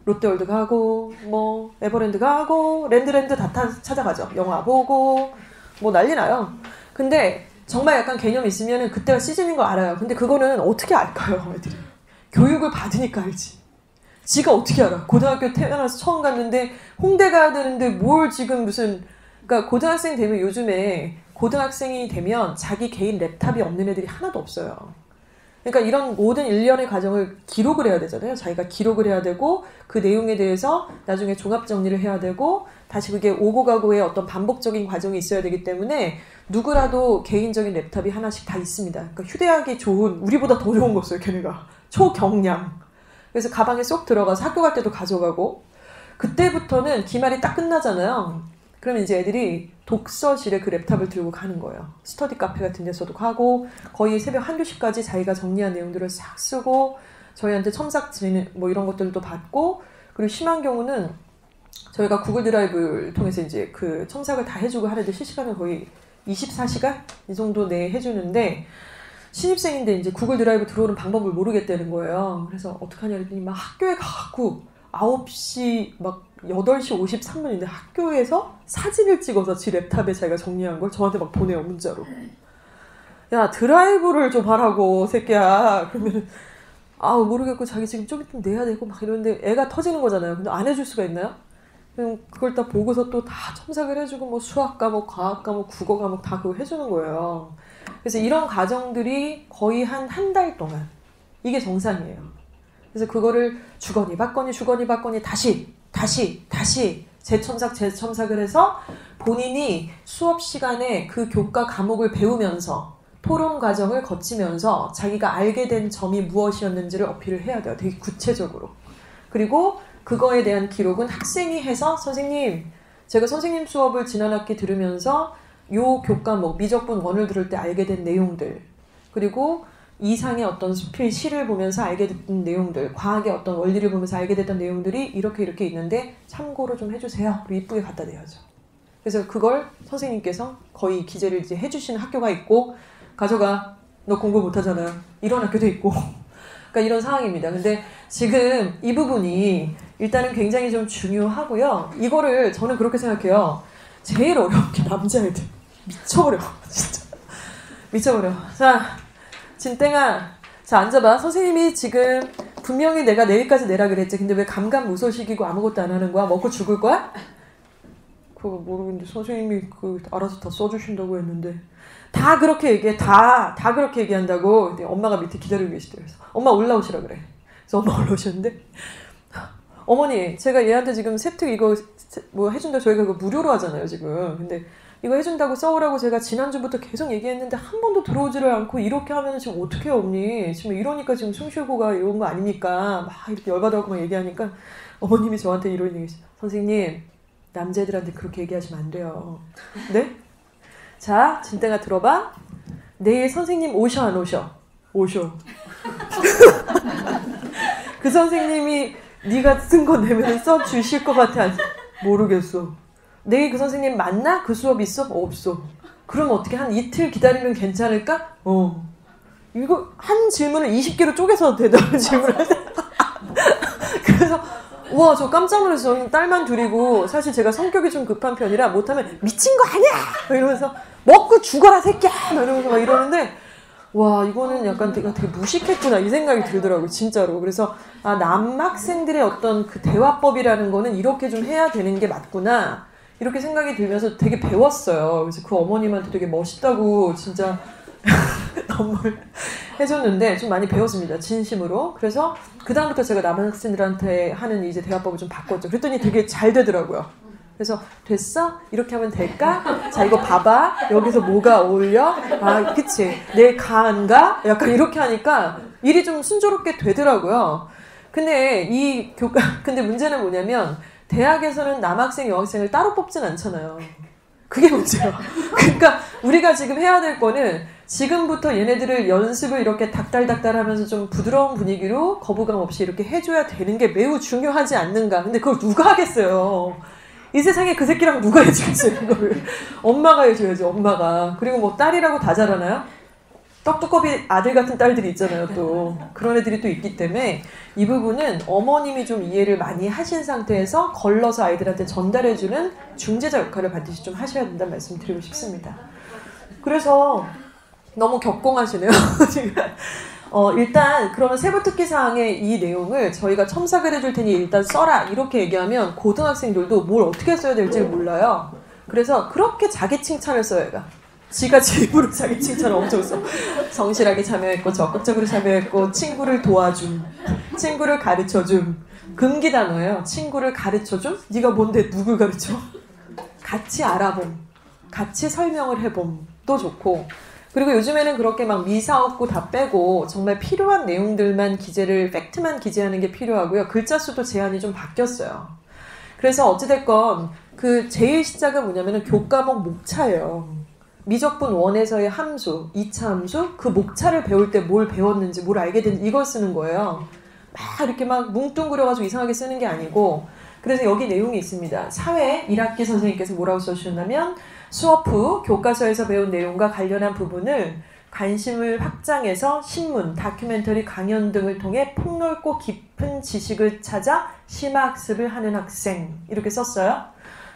롯데월드 가고 뭐 에버랜드 가고 랜드랜드 다 찾아가죠. 영화 보고 뭐 난리 나요. 근데 정말 약간 개념 있으면 그때가 시즌인 거 알아요. 근데 그거는 어떻게 알까요? 애들이. 교육을 받으니까 알지. 지가 어떻게 알아. 고등학교 태어나서 처음 갔는데 홍대 가야 되는데 뭘 지금 무슨 그러니까 고등학생 되면 요즘에 고등학생이 되면 자기 개인 랩탑이 없는 애들이 하나도 없어요. 그러니까 이런 모든 일련의 과정을 기록을 해야 되잖아요. 자기가 기록을 해야 되고 그 내용에 대해서 나중에 종합 정리를 해야 되고 다시 그게 오고 가고의 어떤 반복적인 과정이 있어야 되기 때문에 누구라도 개인적인 랩탑이 하나씩 다 있습니다. 그러니까 휴대하기 좋은, 우리보다 더 좋은 거 써요, 걔네가. 초경량. 그래서 가방에 쏙 들어가서 학교 갈 때도 가져가고 그때부터는 기말이 딱 끝나잖아요. 그러면 이제 애들이 독서실에 그 랩탑을 들고 가는 거예요. 스터디 카페 같은 데서도 가고 거의 새벽 1-2시까지 자기가 정리한 내용들을 싹 쓰고 저희한테 첨삭 뭐 이런 것들도 받고 그리고 심한 경우는 저희가 구글 드라이브를 통해서 이제 그 첨삭을 다 해주고 하는데 실시간으로 거의 24시간? 이 정도 내에 해주는데 신입생인데 이제 구글 드라이브 들어오는 방법을 모르겠다는 거예요. 그래서 어떡하냐 그랬더니 막 학교에 가고 9시 막 8시 53분인데 학교에서 사진을 찍어서 지 랩탑에 자기가 정리한 걸 저한테 막 보내요, 문자로. 야, 드라이브를 좀 하라고, 새끼야. 그러면 모르겠고 자기 지금 좀 있으면 내야 되고 막 이러는데 애가 터지는 거잖아요. 근데 안 해줄 수가 있나요? 그럼 그걸 다 보고서 또 다 첨삭을 해주고 뭐 수학 과목, 과학 과목, 국어 과목 다 그거 해주는 거예요. 그래서 이런 과정들이 거의 한 달 동안 이게 정상이에요. 그래서 그거를 주거니 받거니 다시 재첨삭을 해서 본인이 수업 시간에 그 교과 과목을 배우면서 토론 과정을 거치면서 자기가 알게 된 점이 무엇이었는지를 어필을 해야 돼요. 되게 구체적으로. 그리고 그거에 대한 기록은 학생이 해서 선생님, 제가 선생님 수업을 지난 학기 들으면서 요 교과목 미적분 원을 들을 때 알게 된 내용들 그리고 이상의 어떤 시를 보면서 알게 됐던 내용들, 과학의 어떤 원리를 보면서 알게 됐던 내용들이 이렇게 있는데 참고로 좀 해주세요. 그리고 이쁘게 갖다 대야죠. 그래서 그걸 선생님께서 거의 기재를 이제 해주시는 학교가 있고 가져가, 너 공부 못하잖아. 이런 학교도 있고 그러니까 이런 상황입니다. 근데 지금 이 부분이 일단은 굉장히 좀 중요하고요. 이거를 저는 그렇게 생각해요. 제일 어려운 게 남자애들. 미쳐버려. 진짜. 미쳐버려. 자, 진땡아. 자, 앉아봐. 선생님이 지금 분명히 내가 내일까지 내라 그랬지. 근데 왜 감감무소식이고 아무것도 안 하는 거야? 먹고 죽을 거야? 그거 모르겠는데 선생님이 알아서 다 써주신다고 했는데 다 그렇게 얘기해. 다 그렇게 얘기한다고. 근데 엄마가 밑에 기다리고 계시대요. 그래서 엄마 올라오시라 그래. 그래서 엄마 올라오셨는데 어머니, 제가 얘한테 지금 세트 이거 뭐 해준다. 저희가 이거 무료로 하잖아요, 지금. 근데 이거 해준다고 써오라고 제가 지난주부터 계속 얘기했는데 한 번도 들어오지를 않고 이렇게 하면 지금 어떡해요, 언니? 지금 이러니까 지금 숨쉬고가 이런 거 아닙니까? 막 이렇게 열받아갖고 막 얘기하니까 어머님이 저한테 이런 얘기 했어요. 선생님, 남자애들한테 그렇게 얘기하시면 안 돼요. 네? 자, 진땡아 들어봐. 내일 선생님 오셔 안 오셔? 오셔. 그 선생님이 네가 쓴 거 내면 써주실 것 같아? 모르겠어. 내일 그 선생님 만나? 그 수업 있어? 없어. 그럼 어떻게 한 이틀 기다리면 괜찮을까? 이거 한 질문을 20개로 쪼개서 대답을 질문을 하세요. 그래서 와, 저 깜짝 놀랐어요. 저는 딸만 둘이고 사실 제가 성격이 좀 급한 편이라 못하면 미친 거 아니야! 이러면서 먹고 죽어라 새끼야! 이러면서 막 이러는데 와, 이거는 약간 되게 무식했구나 이 생각이 들더라고요, 진짜로. 그래서 남학생들의 어떤 그 대화법이라는 거는 이렇게 좀 해야 되는 게 맞구나 이렇게 생각이 들면서 되게 배웠어요. 그래서 그 어머님한테 되게 멋있다고 진짜 선물 해줬는데 좀 많이 배웠습니다, 진심으로. 그래서 그 다음부터 제가 남학생들한테 하는 이제 대화법을 좀 바꿨죠. 그랬더니 되게 잘 되더라고요. 그래서 됐어? 이렇게 하면 될까? 자, 이거 봐봐. 여기서 뭐가 어울려? 아, 그치. 내일 가 안 가? 약간 이렇게 하니까 일이 좀 순조롭게 되더라고요. 근데 근데 문제는 뭐냐면 대학에서는 남학생, 여학생을 따로 뽑진 않잖아요. 그게 문제예요. 그러니까 우리가 지금 해야 될 거는 지금부터 얘네들을 연습을 이렇게 닭달닭달 하면서 좀 부드러운 분위기로 거부감 없이 이렇게 해줘야 되는 게 매우 중요하지 않는가. 근데 그걸 누가 하겠어요. 이 세상에 그 새끼랑 누가 해주겠어요, 이거를. 엄마가 해줘야지, 엄마가. 그리고 뭐 딸이라고 다 잘하나요? 떡두꺼비 아들 같은 딸들이 있잖아요, 또. 그런 애들이 또 있기 때문에 이 부분은 어머님이 좀 이해를 많이 하신 상태에서 걸러서 아이들한테 전달해주는 중재자 역할을 반드시 좀 하셔야 된다는 말씀 드리고 싶습니다. 그래서 너무 격공하시네요, 지금. 일단 그러면 세부특기사항의 이 내용을 저희가 첨삭을 해줄 테니 일단 써라 이렇게 얘기하면 고등학생들도 뭘 어떻게 써야 될지 몰라요. 그래서 그렇게 자기 칭찬을 써요, 얘가. 지가 제 입으로 자기 칭찬을 엄청 써. 성실하게 참여했고 적극적으로 참여했고 친구를 도와줌, 친구를 가르쳐줌. 금기 단어예요. 친구를 가르쳐줌? 네가 뭔데 누굴 가르쳐? 같이 알아봄, 같이 설명을 해봄 도 좋고, 그리고 요즘에는 그렇게 막 미사 없고 다 빼고 정말 필요한 내용들만 기재를, 팩트만 기재하는 게 필요하고요. 글자 수도 제한이 좀 바뀌었어요. 그래서 어찌됐건 그 제일 시작은 뭐냐면은 교과목 목차예요. 미적분 1에서의 함수, 2차 함수, 그 목차를 배울 때 뭘 배웠는지, 뭘 알게 됐는지 이걸 쓰는 거예요. 막 이렇게 막 뭉뚱그려가지고 이상하게 쓰는 게 아니고, 그래서 여기 내용이 있습니다. 사회 1학기 선생님께서 뭐라고 써주셨냐면, 수업 후 교과서에서 배운 내용과 관련한 부분을 관심을 확장해서 신문, 다큐멘터리, 강연 등을 통해 폭넓고 깊은 지식을 찾아 심화학습을 하는 학생, 이렇게 썼어요.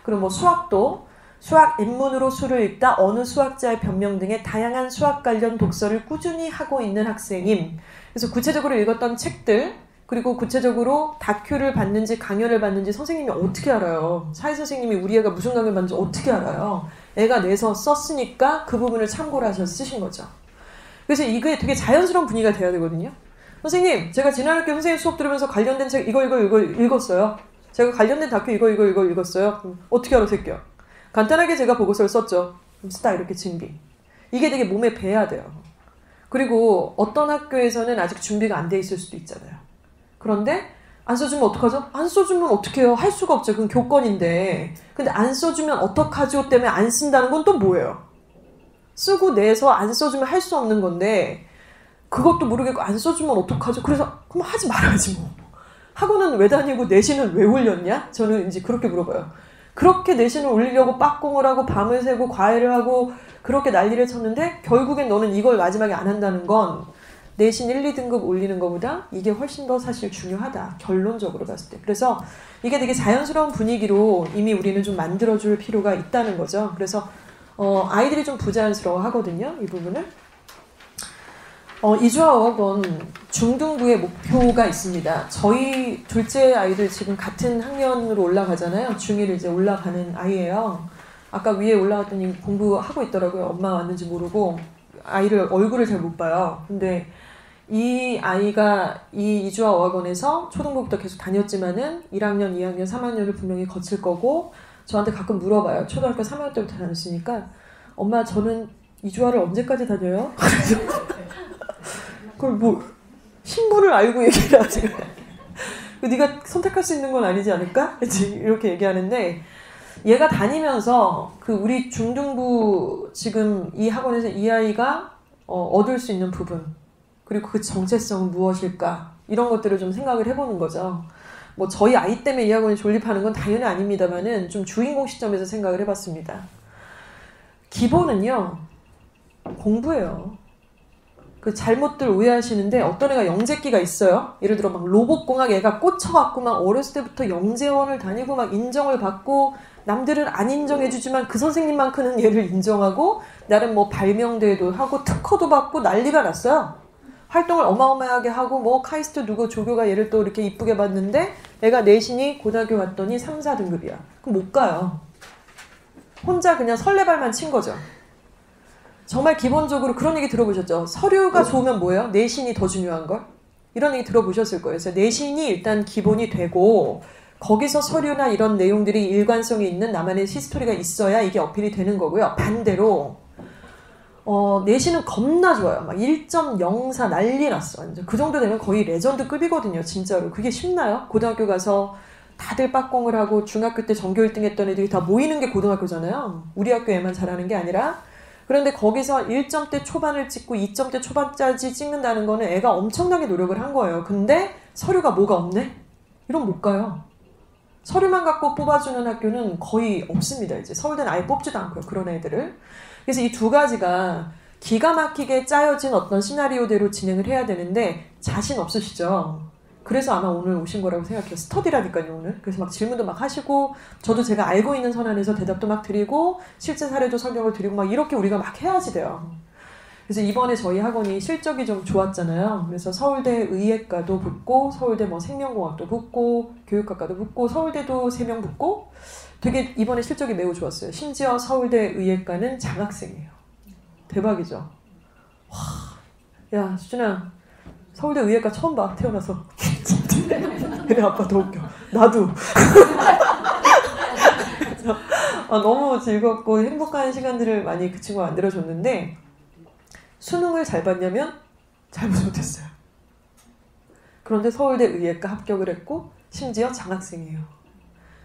그리고 뭐 수학도 수학 입문으로 수를 읽다 어느 수학자의 변명 등의 다양한 수학 관련 독서를 꾸준히 하고 있는 학생임. 그래서 구체적으로 읽었던 책들, 그리고 구체적으로 다큐를 봤는지 강연을 봤는지 선생님이 어떻게 알아요? 사회선생님이 우리 애가 무슨 강연을 봤는지 어떻게 알아요? 애가 내서 썼으니까 그 부분을 참고를 하셔서 쓰신 거죠. 그래서 이게 되게 자연스러운 분위기가 돼야 되거든요. 선생님, 제가 지난 학기 선생님 수업 들으면서 관련된 책 이거 읽었어요. 제가 관련된 다큐 이거 읽었어요. 어떻게 알아, 새끼야? 간단하게 제가 보고서를 썼죠. 쓰다 이렇게 증빙. 이게 되게 몸에 배야 돼요. 그리고 어떤 학교에서는 아직 준비가 안 돼 있을 수도 있잖아요. 그런데 안 써주면 어떡하죠? 안 써주면 어떡해요? 할 수가 없죠. 그건 교권인데. 근데 안 써주면 어떡하죠? 때문에 안 쓴다는 건 또 뭐예요? 쓰고 내서 안 써주면 할 수 없는 건데, 그것도 모르겠고 안 써주면 어떡하죠? 그래서 그럼 하지 말아야지 뭐. 학원은 왜 다니고 내신은 왜 올렸냐? 저는 이제 그렇게 물어봐요. 그렇게 내신을 올리려고 빡공을 하고 밤을 새고 과외를 하고 그렇게 난리를 쳤는데 결국엔 너는 이걸 마지막에 안 한다는 건 내신 1, 2등급 올리는 것보다 이게 훨씬 더 사실 중요하다. 결론적으로 봤을 때. 그래서 이게 되게 자연스러운 분위기로 이미 우리는 좀 만들어줄 필요가 있다는 거죠. 그래서 아이들이 좀 부자연스러워 하거든요. 이 부분을. 이주아어학원 중등부의 목표가 있습니다. 저희 둘째 아이들 지금 같은 학년으로 올라가잖아요. 중1을 이제 올라가는 아이예요. 아까 위에 올라갔더니 공부하고 있더라고요. 엄마 왔는지 모르고. 아이를 얼굴을 잘 못 봐요. 근데 이 아이가 이 이주아어학원에서 초등부부터 계속 다녔지만은 1학년, 2학년, 3학년을 분명히 거칠 거고, 저한테 가끔 물어봐요. 초등학교 3학년 때부터 다녔으니까 엄마 저는 이주아를 언제까지 다녀요? 그걸 뭐 신분을 알고 얘기를 하지. 네가 선택할 수 있는 건 아니지 않을까? 이렇게 얘기하는데, 얘가 다니면서 그 우리 중등부 지금 이 학원에서 이 아이가 얻을 수 있는 부분, 그리고 그 정체성은 무엇일까, 이런 것들을 좀 생각을 해보는 거죠. 뭐 저희 아이 때문에 이 학원에 존립하는 건 당연히 아닙니다만은 좀 주인공 시점에서 생각을 해봤습니다. 기본은요, 공부예요. 그 잘못들 오해하시는데 어떤 애가 영재기가 있어요. 예를 들어 막 로봇공학 애가 꽂혀갖고 막 어렸을 때부터 영재원을 다니고 막 인정을 받고, 남들은 안 인정해주지만 그 선생님만큼은 얘를 인정하고 나름 뭐 발명대회도 하고 특허도 받고 난리가 났어요. 활동을 어마어마하게 하고 뭐 카이스트 누구 조교가 얘를 또 이렇게 이쁘게 봤는데 애가 내신이 고등학교 갔더니 3, 4등급이야. 그럼 못 가요. 혼자 그냥 설레발만 친 거죠. 정말 기본적으로 그런 얘기 들어보셨죠? 서류가 좋으면 뭐예요? 내신이 더 중요한 걸? 이런 얘기 들어보셨을 거예요. 그래서 내신이 일단 기본이 되고 거기서 서류나 이런 내용들이 일관성이 있는 나만의 히스토리가 있어야 이게 어필이 되는 거고요. 반대로 내신은 겁나 좋아요. 막 1.04 난리 났어. 그 정도 되면 거의 레전드급이거든요. 진짜로. 그게 쉽나요? 고등학교 가서 다들 빡공을 하고 중학교 때 전교 1등 했던 애들이 다 모이는 게 고등학교잖아요. 우리 학교 애만 잘하는 게 아니라. 그런데 거기서 1점대 초반을 찍고 2점대 초반까지 찍는다는 거는 애가 엄청나게 노력을 한 거예요. 근데 서류가 뭐가 없네? 이러면 못 가요. 서류만 갖고 뽑아주는 학교는 거의 없습니다. 이제 서울대는 아예 뽑지도 않고요. 그런 애들을. 그래서 이 두 가지가 기가 막히게 짜여진 어떤 시나리오대로 진행을 해야 되는데 자신 없으시죠? 그래서 아마 오늘 오신 거라고 생각해요. 스터디라니까요, 오늘. 그래서 막 질문도 막 하시고, 저도 제가 알고 있는 선안에서 대답도 막 드리고, 실제 사례도 설명을 드리고, 막 이렇게 우리가 막 해야지 돼요. 그래서 이번에 저희 학원이 실적이 좀 좋았잖아요. 그래서 서울대 의예과도 붙고, 서울대 뭐 생명공학도 붙고, 교육학과도 붙고, 서울대도 3명 붙고, 되게 이번에 실적이 매우 좋았어요. 심지어 서울대 의예과는 장학생이에요. 대박이죠. 와, 야 수진아 서울대 의예과 처음 봐 태어나서. 그래 아빠 더 웃겨. 나도. 너무 즐겁고 행복한 시간들을 많이 그 친구가 만들어줬는데 수능을 잘 봤냐면 잘 보지 못했어요. 그런데 서울대 의예과 합격을 했고 심지어 장학생이에요.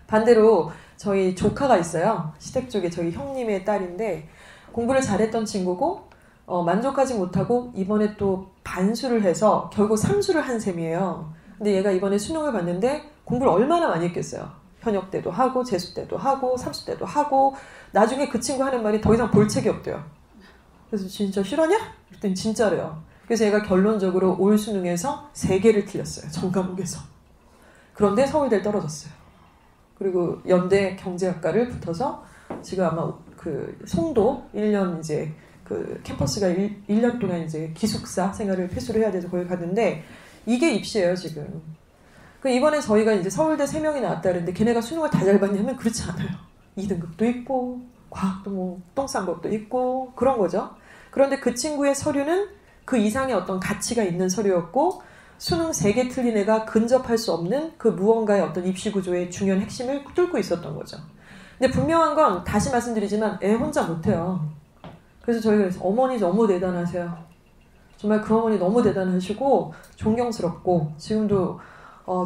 반대로 저희 조카가 있어요. 시댁 쪽에 저희 형님의 딸인데 공부를 잘했던 친구고 만족하지 못하고 이번에 또 반수를 해서 결국 3수를 한 셈이에요. 근데 얘가 이번에 수능을 봤는데 공부를 얼마나 많이 했겠어요. 현역 때도 하고 재수 때도 하고 3수 때도 하고 나중에 그 친구 하는 말이 더 이상 볼 책이 없대요. 그래서 진짜 실화냐? 그랬더니 진짜래요. 그래서 얘가 결론적으로 올 수능에서 3개를 틀렸어요. 전 과목에서. 그런데 서울대를 떨어졌어요. 그리고 연대 경제학과를 붙어서 지금 아마 그 송도 1년 이제 그 캠퍼스가 1년 동안 이제 기숙사 생활을 필수로 해야 돼서 거기 갔는데 이게 입시예요 지금. 그 이번에 저희가 이제 서울대 3명이 나왔다 그랬는데 걔네가 수능을 다 잘 봤냐면 그렇지 않아요. 2등급도 있고 과학도 뭐 똥 싼 것도 있고 그런 거죠. 그런데 그 친구의 서류는 그 이상의 어떤 가치가 있는 서류였고 수능 3개 틀린 애가 근접할 수 없는 그 무언가의 어떤 입시 구조의 중요한 핵심을 뚫고 있었던 거죠. 근데 분명한 건 다시 말씀드리지만 애 혼자 못해요. 그래서 저희가 그래서 어머니 너무 대단하세요. 정말 그 어머니 너무 대단하시고 존경스럽고 지금도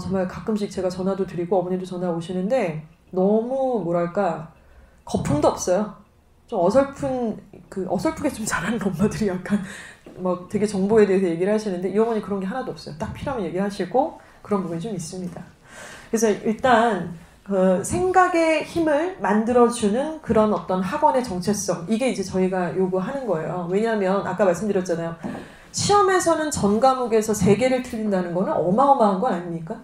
정말 가끔씩 제가 전화도 드리고 어머니도 전화 오시는데 너무 뭐랄까 거품도 없어요. 좀 어설프게 좀 잘하는 엄마들이 약간 막 되게 정보에 대해서 얘기를 하시는데 이 어머니 그런 게 하나도 없어요. 딱 필요하면 얘기하시고 그런 부분이 좀 있습니다. 그래서 일단 그 생각의 힘을 만들어주는 그런 어떤 학원의 정체성 이게 이제 저희가 요구하는 거예요. 왜냐하면 아까 말씀드렸잖아요. 시험에서는 전 과목에서 3개를 틀린다는 거는 어마어마한 건 아닙니까?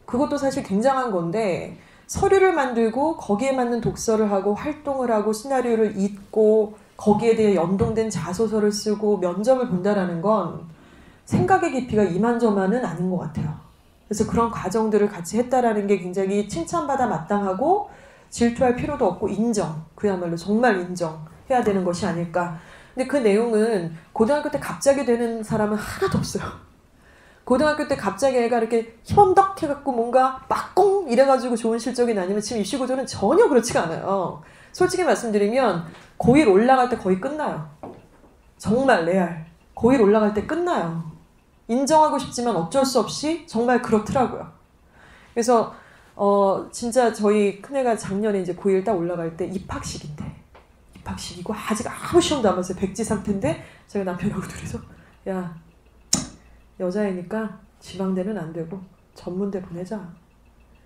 그것도 사실 굉장한 건데 서류를 만들고 거기에 맞는 독서를 하고 활동을 하고 시나리오를 읽고 거기에 대해 연동된 자소서를 쓰고 면접을 본다라는 건 생각의 깊이가 이만저만은 아닌 것 같아요. 그래서 그런 과정들을 같이 했다라는 게 굉장히 칭찬받아 마땅하고 질투할 필요도 없고 인정, 그야말로 정말 인정해야 되는 것이 아닐까. 근데 그 내용은 고등학교 때 갑자기 되는 사람은 하나도 없어요. 고등학교 때 갑자기 애가 이렇게 희범덕 해갖고 뭔가 빠꽁 이래가지고 좋은 실적이 나냐면 지금 입시 구조는 전혀 그렇지가 않아요. 솔직히 말씀드리면 고1 올라갈 때 거의 끝나요. 정말 레알. 고1 올라갈 때 끝나요. 인정하고 싶지만 어쩔 수 없이 정말 그렇더라고요. 그래서 진짜 저희 큰애가 작년에 이제 고1 딱 올라갈 때 입학식이고 아직 아무 시험도 안 봤어요. 백지 상태인데 제가 남편하고 둘이서 야 여자애니까 지방대는 안 되고 전문대 보내자.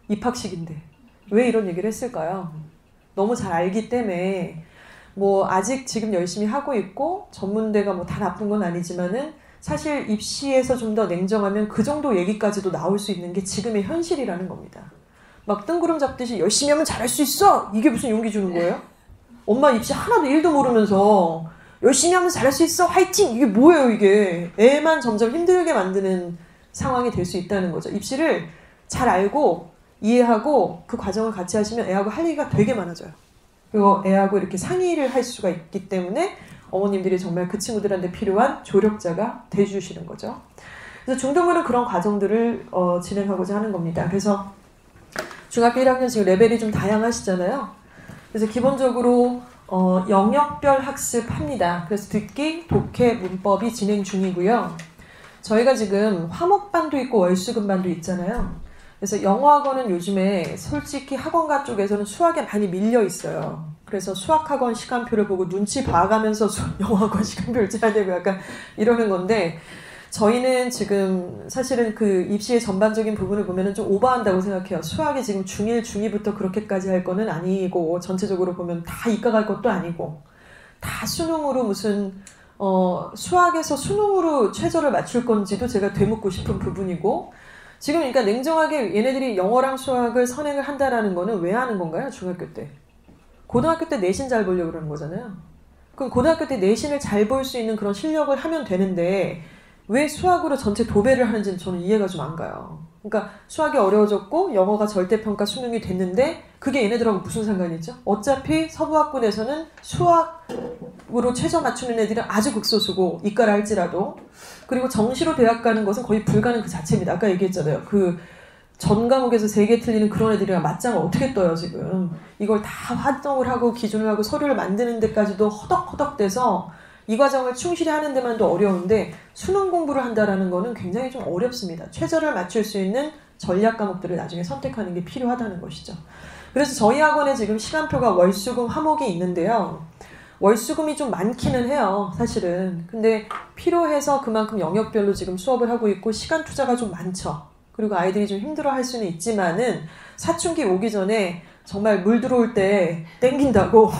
입학식인데 왜 이런 얘기를 했을까요? 너무 잘 알기 때문에 뭐 아직 지금 열심히 하고 있고 전문대가 뭐 다 나쁜 건 아니지만은 사실 입시에서 좀 더 냉정하면 그 정도 얘기까지도 나올 수 있는 게 지금의 현실이라는 겁니다. 막 뜬구름 잡듯이 열심히 하면 잘할 수 있어! 이게 무슨 용기 주는 거예요? 엄마 입시 하나도 1도 모르면서 열심히 하면 잘할 수 있어! 화이팅! 이게 뭐예요 이게. 애만 점점 힘들게 만드는 상황이 될 수 있다는 거죠. 입시를 잘 알고 이해하고 그 과정을 같이 하시면 애하고 할 얘기가 되게 많아져요. 그리고 애하고 이렇게 상의를 할 수가 있기 때문에 어머님들이 정말 그 친구들한테 필요한 조력자가 돼주시는 거죠. 그래서 중등부는 그런 과정들을 진행하고자 하는 겁니다. 그래서 중학교 1학년 지금 레벨이 좀 다양하시잖아요. 그래서 기본적으로 영역별 학습합니다. 그래서 듣기, 독해, 문법이 진행 중이고요. 저희가 지금 화목반도 있고 월수금반도 있잖아요. 그래서 영어학원은 요즘에 솔직히 학원가 쪽에서는 수학에 많이 밀려 있어요. 그래서 수학학원 시간표를 보고 눈치 봐가면서 영어학원 시간표를 짜야 되고 약간 이러는 건데 저희는 지금 사실은 그 입시의 전반적인 부분을 보면은 좀 오버한다고 생각해요. 수학이 지금 중1, 중2부터 그렇게까지 할 거는 아니고 전체적으로 보면 다 이과 갈 것도 아니고 다 수능으로 무슨 수학에서 수능으로 최저를 맞출 건지도 제가 되묻고 싶은 부분이고 지금 그러니까 냉정하게 얘네들이 영어랑 수학을 선행을 한다라는 거는 왜 하는 건가요? 중학교 때. 고등학교 때 내신 잘 보려고 그러는 거잖아요. 그럼 고등학교 때 내신을 잘 볼 수 있는 그런 실력을 하면 되는데 왜 수학으로 전체 도배를 하는지는 저는 이해가 좀 안 가요. 그러니까 수학이 어려워졌고 영어가 절대평가 수능이 됐는데 그게 얘네들하고 무슨 상관이 있죠? 어차피 서부학군에서는 수학으로 최저 맞추는 애들은 아주 극소수고 이과라 할지라도 그리고 정시로 대학 가는 것은 거의 불가능 그 자체입니다. 아까 얘기했잖아요. 그 전 과목에서 3개 틀리는 그런 애들이랑 맞짱을 어떻게 떠요 지금. 이걸 다 활동을 하고 기준을 하고 서류를 만드는 데까지도 허덕허덕돼서 이 과정을 충실히 하는 데만도 어려운데 수능 공부를 한다라는 거는 굉장히 좀 어렵습니다. 최저를 맞출 수 있는 전략 과목들을 나중에 선택하는 게 필요하다는 것이죠. 그래서 저희 학원에 지금 시간표가 월수금 화목이 있는데요. 월수금이 좀 많기는 해요. 사실은. 근데 필요해서 그만큼 영역별로 지금 수업을 하고 있고 시간 투자가 좀 많죠. 그리고 아이들이 좀 힘들어할 수는 있지만은 사춘기 오기 전에 정말 물 들어올 때 땡긴다고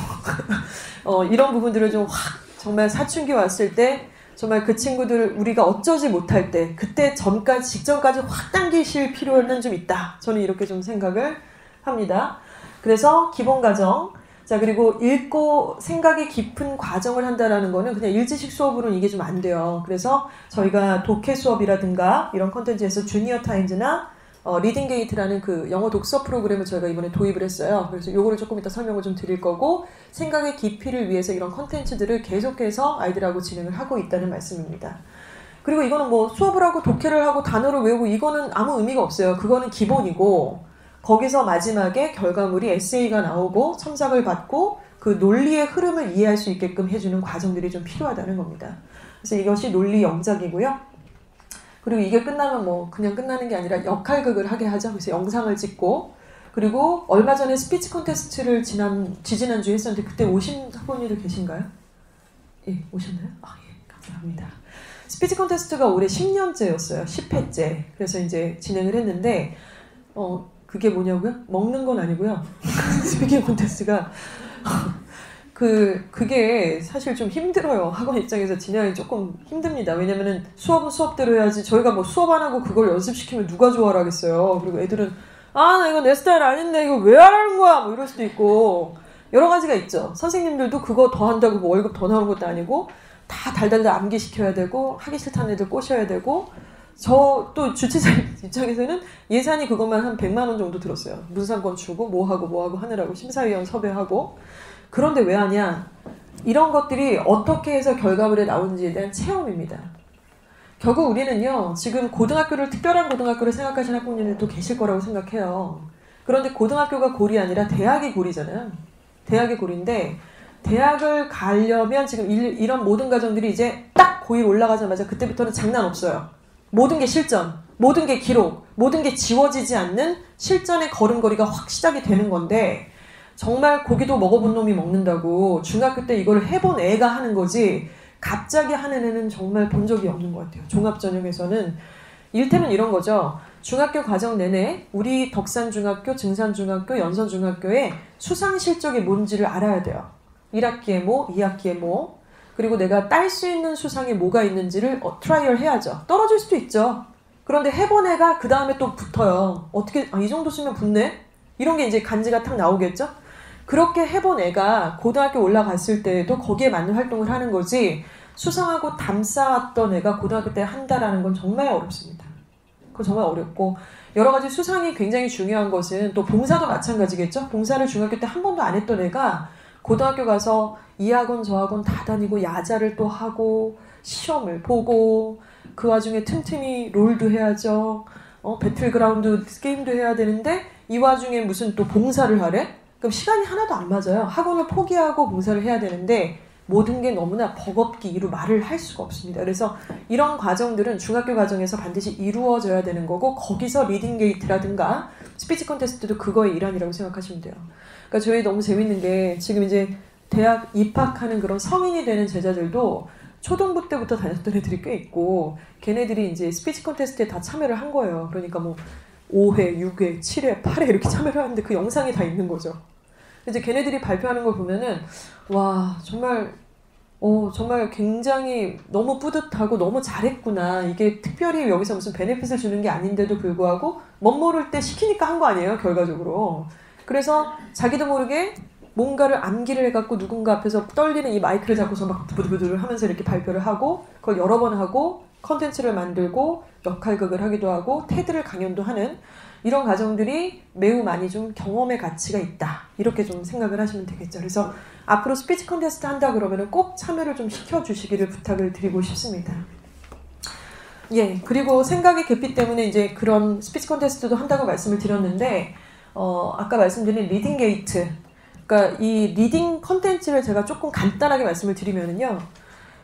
이런 부분들을 좀 확 정말 사춘기 왔을 때 정말 그 친구들 우리가 어쩌지 못할 때 그때 전까지 직전까지 확 당기실 필요는 좀 있다. 저는 이렇게 좀 생각을 합니다. 그래서 기본 과정 자 그리고 읽고 생각이 깊은 과정을 한다라는 거는 그냥 일지식 수업으로는 이게 좀 안 돼요. 그래서 저희가 독해 수업이라든가 이런 컨텐츠에서 주니어 타임즈나 리딩 게이트라는 그 영어 독서 프로그램을 저희가 이번에 도입을 했어요. 그래서 요거를 조금 이따 설명을 좀 드릴 거고 생각의 깊이를 위해서 이런 컨텐츠들을 계속해서 아이들하고 진행을 하고 있다는 말씀입니다. 그리고 이거는 뭐 수업을 하고 독해를 하고 단어를 외우고 이거는 아무 의미가 없어요. 그거는 기본이고 거기서 마지막에 결과물이 에세이가 나오고 첨삭을 받고 그 논리의 흐름을 이해할 수 있게끔 해주는 과정들이 좀 필요하다는 겁니다. 그래서 이것이 논리 영작이고요. 그리고 이게 끝나면 뭐 그냥 끝나는 게 아니라 역할극을 하게 하죠. 그래서 영상을 찍고 그리고 얼마 전에 스피치 콘테스트를 지지난주에 했었는데 그때 오신 학부모님들 계신가요? 예, 오셨나요? 아, 예, 감사합니다. 스피치 콘테스트가 올해 10년째였어요. 10회째. 그래서 이제 진행을 했는데 그게 뭐냐고요? 먹는 건 아니고요. 스피킹 콘테스트가 그게 사실 좀 힘들어요. 학원 입장에서 진행이 조금 힘듭니다. 왜냐면은 수업은 수업대로 해야지 저희가 뭐 수업 안 하고 그걸 연습시키면 누가 좋아라 하겠어요. 그리고 애들은 나 이거 내 스타일 아닌데 이거 왜 하라는 거야? 뭐 이럴 수도 있고 여러 가지가 있죠. 선생님들도 그거 더 한다고 뭐 월급 더 나오는 것도 아니고 다 달달달 암기시켜야 되고 하기 싫다는 애들 꼬셔야 되고 저 또 주최자 입장에서는 예산이 그것만 한 100만 원 정도 들었어요. 문상권 주고 뭐하고 하느라고 심사위원 섭외하고 그런데 왜 하냐? 이런 것들이 어떻게 해서 결과물에 나오는지에 대한 체험입니다. 결국 우리는요. 지금 고등학교를 특별한 고등학교를 생각하시는 학부모님들도 계실 거라고 생각해요. 그런데 고등학교가 골이 아니라 대학이 골이잖아요. 대학이 골인데 대학을 가려면 지금 이런 모든 과정들이 이제 딱 고1 올라가자마자 그때부터는 장난 없어요. 모든 게 실전, 모든 게 기록, 모든 게 지워지지 않는 실전의 걸음걸이가 확 시작이 되는 건데 정말 고기도 먹어본 놈이 먹는다고 중학교 때 이걸 해본 애가 하는 거지 갑자기 하는 애는 정말 본 적이 없는 것 같아요. 종합전형에서는 일테면 이런 거죠. 중학교 과정 내내 우리 덕산중학교, 증산중학교, 연선중학교의 수상 실적이 뭔지를 알아야 돼요. 1학기에 뭐, 2학기에 뭐 그리고 내가 딸 수 있는 수상이 뭐가 있는지를 트라이얼 해야죠. 떨어질 수도 있죠. 그런데 해본 애가 그 다음에 또 붙어요. 어떻게 이 정도 쓰면 붙네? 이런 게 이제 간지가 탁 나오겠죠? 그렇게 해본 애가 고등학교 올라갔을 때에도 거기에 맞는 활동을 하는 거지 수상하고 담 쌓았던 애가 고등학교 때 한다라는 건 정말 어렵습니다. 그건 정말 어렵고 여러 가지 수상이 굉장히 중요한 것은 또 봉사도 마찬가지겠죠? 봉사를 중학교 때 한 번도 안 했던 애가 고등학교 가서 이 학원 저 학원 다 다니고 야자를 또 하고 시험을 보고 그 와중에 틈틈이 롤도 해야죠. 배틀그라운드 게임도 해야 되는데 이 와중에 무슨 또 봉사를 하래? 그럼 시간이 하나도 안 맞아요. 학원을 포기하고 봉사를 해야 되는데 모든 게 너무나 버겁기로 말을 할 수가 없습니다. 그래서 이런 과정들은 중학교 과정에서 반드시 이루어져야 되는 거고 거기서 리딩 게이트라든가 스피치 콘테스트도 그거의 일환이라고 생각하시면 돼요. 그러니까 저희 너무 재밌는 게 지금 이제 대학 입학하는 그런 성인이 되는 제자들도 초등부 때부터 다녔던 애들이 꽤 있고 걔네들이 이제 스피치 콘테스트에 다 참여를 한 거예요. 그러니까 뭐 5회, 6회, 7회, 8회 이렇게 참여를 하는데 그 영상이 다 있는 거죠. 이제 걔네들이 발표하는 걸 보면은 와 정말 정말 굉장히 너무 뿌듯하고 너무 잘했구나. 이게 특별히 여기서 무슨 베네핏을 주는 게 아닌데도 불구하고 멋모를 때 시키니까 한 거 아니에요 결과적으로. 그래서 자기도 모르게 뭔가를 암기를 해갖고 누군가 앞에서 떨리는 이 마이크를 잡고서 막 부들부들 하면서 이렇게 발표를 하고 그걸 여러 번 하고 컨텐츠를 만들고 역할극을 하기도 하고 테드를 강연도 하는 이런 과정들이 매우 많이 좀 경험의 가치가 있다. 이렇게 좀 생각을 하시면 되겠죠. 그래서 앞으로 스피치 컨테스트 한다 그러면 꼭 참여를 좀 시켜주시기를 부탁을 드리고 싶습니다. 예, 그리고 생각의 깊이 때문에 이제 그런 스피치 컨테스트도 한다고 말씀을 드렸는데, 아까 말씀드린 리딩 게이트. 그러니까 이 리딩 컨텐츠를 제가 조금 간단하게 말씀을 드리면은요,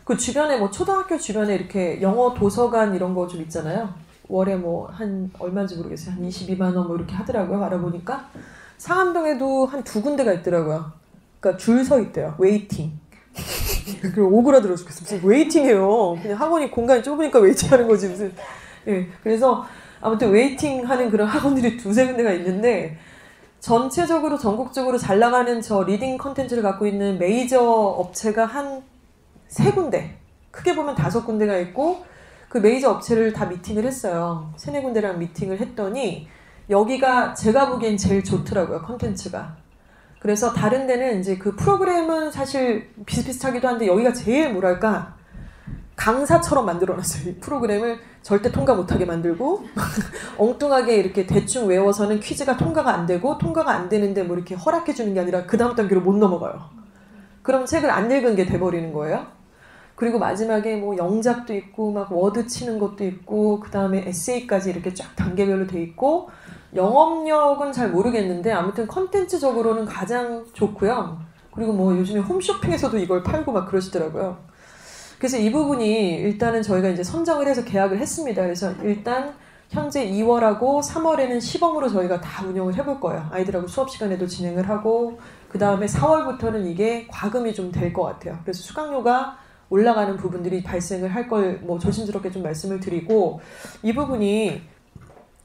그 주변에 뭐 초등학교 주변에 이렇게 영어 도서관 이런 거 좀 있잖아요. 월에 뭐 한 얼마인지 모르겠어요. 한 22만 원 뭐 이렇게 하더라고요. 알아보니까 상암동에도 한 2군데가 있더라고요. 그러니까 줄 서 있대요. 웨이팅. 오그라들어 죽겠어. 무슨 웨이팅해요. 그냥 학원이 공간이 좁으니까 웨이팅하는 거지 무슨. 예. 그래서 아무튼 웨이팅하는 그런 학원들이 2-3군데가 있는데 전체적으로 전국적으로 잘 나가는 저 리딩 컨텐츠를 갖고 있는 메이저 업체가 한 3군데. 크게 보면 5군데가 있고. 그 메이저 업체를 다 미팅을 했어요. 3-4군데랑 미팅을 했더니 여기가 제가 보기엔 제일 좋더라고요. 컨텐츠가. 그래서 다른 데는 이제 그 프로그램은 사실 비슷비슷하기도 한데 여기가 제일 뭐랄까 강사처럼 만들어놨어요. 이 프로그램을 절대 통과 못하게 만들고 엉뚱하게 이렇게 대충 외워서는 퀴즈가 통과가 안 되고 통과가 안 되는데 뭐 이렇게 허락해주는 게 아니라 그 다음 단계로 못 넘어가요. 그럼 책을 안 읽은 게 돼버리는 거예요. 그리고 마지막에 뭐 영작도 있고 막 워드 치는 것도 있고 그 다음에 에세이까지 이렇게 쫙 단계별로 돼 있고 영업력은 잘 모르겠는데 아무튼 컨텐츠적으로는 가장 좋고요. 그리고 뭐 요즘에 홈쇼핑에서도 이걸 팔고 막 그러시더라고요. 그래서 이 부분이 일단은 저희가 이제 선정을 해서 계약을 했습니다. 그래서 일단 현재 2월하고 3월에는 시범으로 저희가 다 운영을 해볼 거예요. 아이들하고 수업 시간에도 진행을 하고 그 다음에 4월부터는 이게 과금이 좀 될 것 같아요. 그래서 수강료가 올라가는 부분들이 발생을 할 걸 뭐 조심스럽게 좀 말씀을 드리고 이 부분이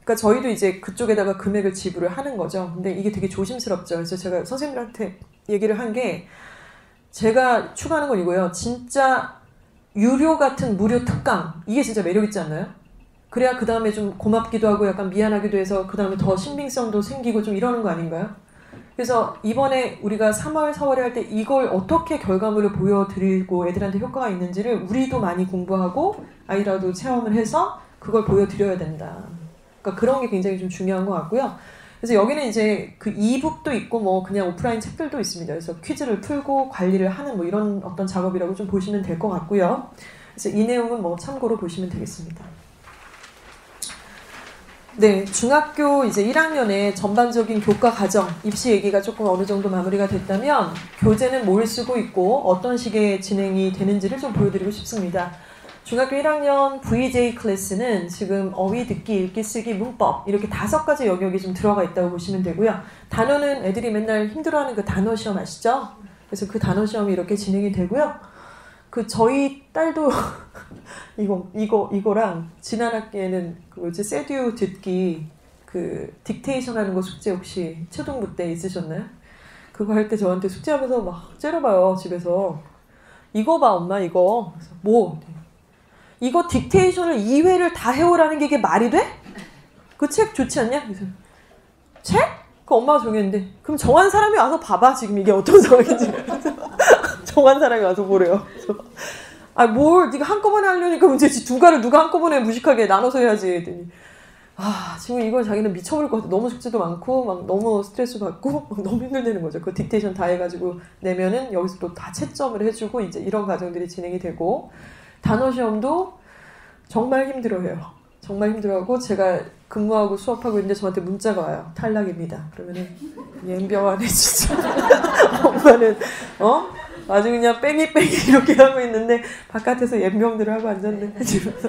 그러니까 저희도 이제 그쪽에다가 금액을 지불을 하는 거죠. 근데 이게 되게 조심스럽죠. 그래서 제가 선생님들한테 얘기를 한 게 제가 추구하는 건 이거예요. 진짜 유료 같은 무료 특강 이게 진짜 매력 있지 않나요? 그래야 그 다음에 좀 고맙기도 하고 약간 미안하기도 해서 그 다음에 더 신빙성도 생기고 좀 이러는 거 아닌가요? 그래서 이번에 우리가 3월, 4월에 할 때 이걸 어떻게 결과물을 보여드리고 애들한테 효과가 있는지를 우리도 많이 공부하고 아이라도 체험을 해서 그걸 보여드려야 된다. 그러니까 그런 게 굉장히 좀 중요한 것 같고요. 그래서 여기는 이제 그 이북도 있고 뭐 그냥 오프라인 책들도 있습니다. 그래서 퀴즈를 풀고 관리를 하는 뭐 이런 어떤 작업이라고 좀 보시면 될 것 같고요. 그래서 이 내용은 뭐 참고로 보시면 되겠습니다. 네, 중학교 이제 1학년의 전반적인 교과 과정, 입시 얘기가 조금 어느 정도 마무리가 됐다면 교재는 뭘 쓰고 있고 어떤 식의 진행이 되는지를 좀 보여드리고 싶습니다. 중학교 1학년 VJ 클래스는 지금 어휘, 듣기, 읽기, 쓰기, 문법 이렇게 5가지 영역이 좀 들어가 있다고 보시면 되고요. 단어는 애들이 맨날 힘들어하는 그 단어 시험 아시죠? 그래서 그 단어 시험이 이렇게 진행이 되고요. 그 저희 딸도 이거랑 지난 학기에는 그 뭐지 세듀 듣기 그 딕테이션 하는 거 숙제 혹시 초등부 때 있으셨나요? 그거 할 때 저한테 숙제하면서 막 째려봐요 집에서. 이거 봐 엄마 이거. 그래서 뭐 이거 딕테이션을 2회를 다 해오라는 게 이게 말이 돼? 그 책 좋지 않냐? 그래서 책? 그 엄마가 정했는데 그럼 정한 사람이 와서 봐봐 지금 이게 어떤 상황인지. 정한 사람이 와서 보래요. 아, 뭘 네가 한꺼번에 하려니까 문제지. 2가를 누가 한꺼번에 무식하게 나눠서 해야지. 했더니 아, 지금 이건 자기는 미쳐버릴 것 같아. 너무 숙제도 많고 막 너무 스트레스 받고 막 너무 힘들다는 거죠. 그 딕테이션 다 해가지고 내면은 여기서 또 다 채점을 해주고 이제 이런 과정들이 진행이 되고 단어 시험도 정말 힘들어해요. 정말 힘들어하고 제가 근무하고 수업하고 있는데 저한테 문자가 와요. 탈락입니다. 그러면은 옌병하네 진짜. 엄마는 아주 그냥 뺑이 이렇게 하고 있는데 바깥에서 옌병들을 하고 앉았는데 집에서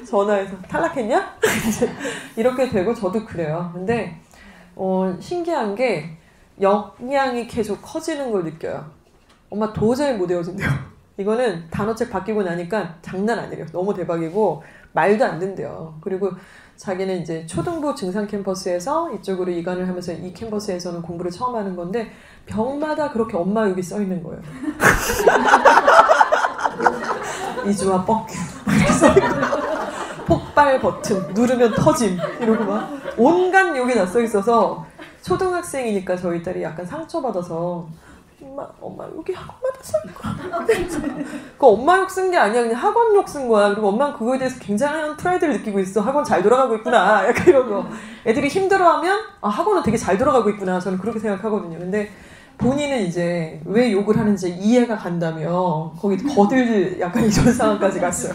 전화해서 탈락했냐? 이렇게 되고 저도 그래요. 근데 신기한 게 역량이 계속 커지는 걸 느껴요. 엄마 도저히 못 외워진대요. 이거는 단어책 바뀌고 나니까 장난 아니래요. 너무 대박이고 말도 안 된대요. 그리고 자기는 이제 초등부 증상 캠퍼스에서 이쪽으로 이관을 하면서 이 캠퍼스에서는 공부를 처음 하는 건데 병마다 그렇게 엄마 욕이 써 있는 거예요. 이주와 뻑큐 이렇게 써 있고 폭발 버튼 누르면 터짐 이러고 막 온갖 욕이 다 써 있어서 초등학생이니까 저희 딸이 약간 상처받아서 엄마 여기 학원마다 써. 그 엄마 욕 쓴 게 아니야. 그냥 학원 욕 쓴 거야. 그리고 엄마는 그거에 대해서 굉장한 프라이드를 느끼고 있어. 학원 잘 돌아가고 있구나. 약간 이런 거. 애들이 힘들어하면 학원은 되게 잘 돌아가고 있구나. 저는 그렇게 생각하거든요. 근데 본인은 이제 왜 욕을 하는지 이해가 간다며 거기 거들 약간 이런 상황까지 갔어요.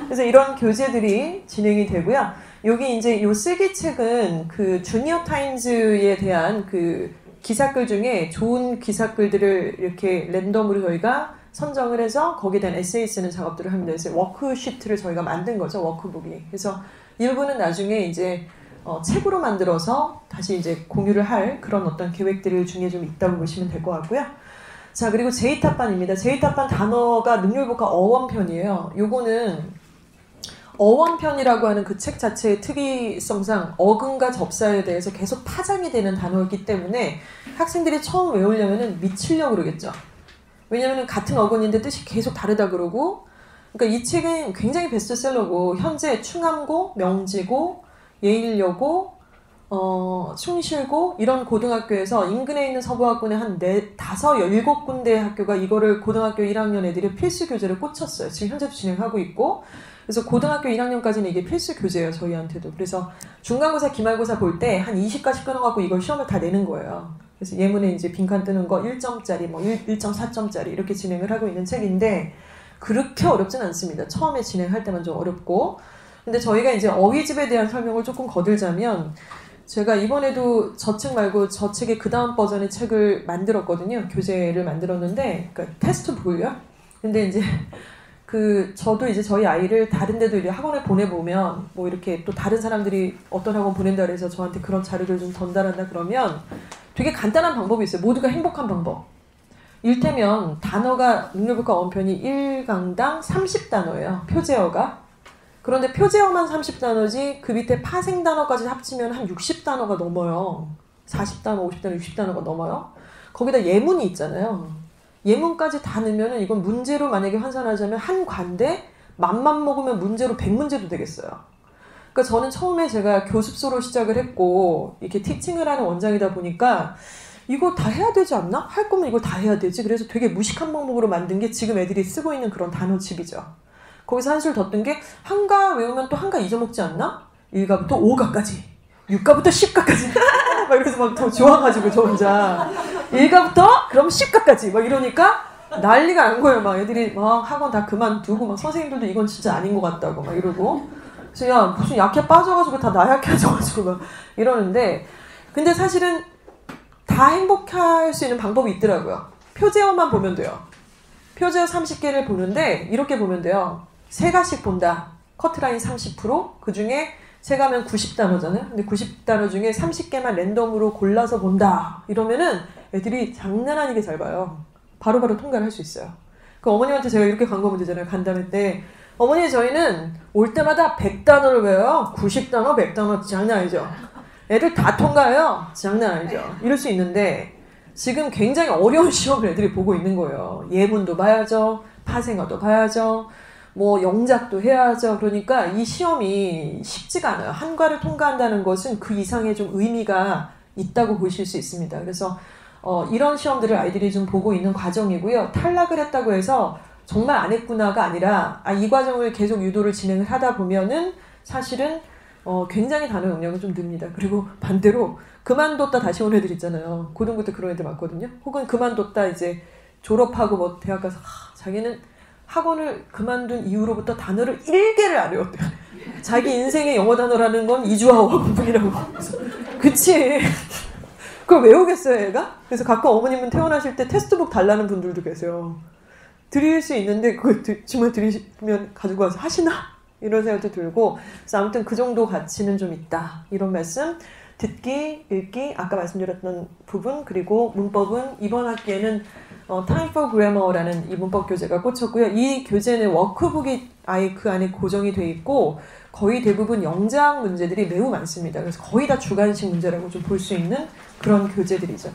그래서 이런 교재들이 진행이 되고요. 여기 이제 요 쓰기책은 그 주니어 타임즈에 대한 그 기사글 중에 좋은 기사글들을 이렇게 랜덤으로 저희가 선정을 해서 거기에 대한 에세이 쓰는 작업들을 합니다. 그래서 워크시트를 저희가 만든 거죠. 워크북이. 그래서 일부는 나중에 이제 책으로 만들어서 다시 이제 공유를 할 그런 어떤 계획들 중에 좀 있다고 보시면 될 것 같고요. 자, 그리고 제2탑반입니다. 제2탑반 단어가 능률복화 어원편이에요. 요거는 어원편이라고 하는 그 책 자체의 특이성상 어근과 접사에 대해서 계속 파장이 되는 단어이기 때문에 학생들이 처음 외우려면 미치려고 그러겠죠. 왜냐하면 같은 어근인데 뜻이 계속 다르다 그러고, 그러니까 이 책은 굉장히 베스트셀러고 현재 충암고, 명지고, 예일여고, 숭실고 이런 고등학교에서 인근에 있는 서부학군에 한 7군데 학교가 이거를 고등학교 1학년 애들이 필수 교재를 꽂혔어요. 지금 현재도 진행하고 있고, 그래서 고등학교 1학년까지는 이게 필수 교재예요. 저희한테도. 그래서 중간고사, 기말고사 볼 때 한 20가지 끊어갖고 이걸 시험을 다 내는 거예요. 그래서 예문에 이제 빈칸 뜨는 거 1점짜리, 뭐 1.4점짜리 이렇게 진행을 하고 있는 책인데 그렇게 어렵진 않습니다. 처음에 진행할 때만 좀 어렵고. 근데 저희가 이제 어휘집에 대한 설명을 조금 거들자면 제가 이번에도 저 책 말고 저 책의 그 다음 버전의 책을 만들었거든요. 교재를 만들었는데, 그러니까 테스트북을요. 근데 이제 저도 이제 저희 아이를 다른 데도 이제 학원에 보내보면, 뭐 이렇게 또 다른 사람들이 어떤 학원 보낸다 그래서 저한테 그런 자료를 좀 전달한다 그러면 되게 간단한 방법이 있어요. 모두가 행복한 방법. 일테면 단어가 능률복화 어원편이 1강당 30단어예요. 표제어가. 그런데 표제어만 30단어지 그 밑에 파생 단어까지 합치면 한 60단어가 넘어요. 40단어, 50단어, 60단어가 넘어요. 거기다 예문이 있잖아요. 예문까지 다 넣으면 이건 문제로 만약에 환산하자면 한 관대 맘만 먹으면 문제로 100문제도 되겠어요. 그러니까 저는 처음에 제가 교습소로 시작을 했고 이렇게 티칭을 하는 원장이다 보니까 이거 다 해야 되지 않나? 할 거면 이걸 다 해야 되지. 그래서 되게 무식한 방법으로 만든 게 지금 애들이 쓰고 있는 그런 단어집이죠. 거기서 한술 더 뜬 게 한가 외우면 또 한가 잊어먹지 않나? 1가부터 5가까지 6가부터 10가까지 막 이러면서 막 더 좋아가지고 저 혼자 1가부터 그럼 10가까지 막 이러니까 난리가 난 거예요. 막 애들이 막 학원 다 그만두고 막 선생님들도 이건 진짜 아닌 것 같다고 막 이러고, 그래서 야 무슨 약해 빠져가지고 다 나약해져가지고 막 이러는데, 근데 사실은 다 행복할 수 있는 방법이 있더라고요. 표제어만 보면 돼요. 표제어 30개를 보는데 이렇게 보면 돼요. 3가씩 본다. 커트라인 30%, 그 중에 세가면 90단어잖아요. 근데 90단어 중에 30개만 랜덤으로 골라서 본다. 이러면은 애들이 장난 아니게 잘 봐요. 바로바로 통과를 할 수 있어요. 그 어머님한테 제가 이렇게 광고 문제잖아요. 간담회 때. 어머니 저희는 올 때마다 100단어를 외워요. 90단어, 100단어 장난 아니죠. 애들 다 통과해요. 장난 아니죠. 이럴 수 있는데 지금 굉장히 어려운 시험을 애들이 보고 있는 거예요. 예문도 봐야죠. 파생어도 봐야죠. 뭐 영작도 해야죠. 그러니까 이 시험이 쉽지가 않아요. 한과를 통과한다는 것은 그 이상의 좀 의미가 있다고 보실 수 있습니다. 그래서 이런 시험들을 아이들이 좀 보고 있는 과정이고요. 탈락을 했다고 해서 정말 안 했구나가 아니라 이 과정을 계속 유도를 진행을 하다 보면은 사실은 굉장히 단어 용량이 좀 늡니다. 그리고 반대로 그만뒀다 다시 온 애들 있잖아요. 고등부 때 그런 애들 많거든요. 혹은 그만뒀다 이제 졸업하고 뭐 대학 가서 자기는 학원을 그만둔 이후로부터 단어를 1개를 안 외웠대요. 자기 인생의 영어 단어라는 건 이주하와 부분이라고. 그치? 그걸 외우겠어요, 애가? 그래서 가끔 어머님은 퇴원하실 때 테스트북 달라는 분들도 계세요. 드릴 수 있는데 그걸 정말 드리면 가지고 와서 하시나? 이런 생각도 들고, 그래서 아무튼 그 정도 가치는 좀 있다. 이런 말씀. 듣기, 읽기, 아까 말씀드렸던 부분, 그리고 문법은 이번 학기에는 Time for Grammar라는 이 문법 교재가 꽂혔고요. 이 교재는 워크북이 아예 그 안에 고정이 돼 있고 거의 대부분 영작 문제들이 매우 많습니다. 그래서 거의 다 주관식 문제라고 좀 볼 수 있는 그런 교재들이죠.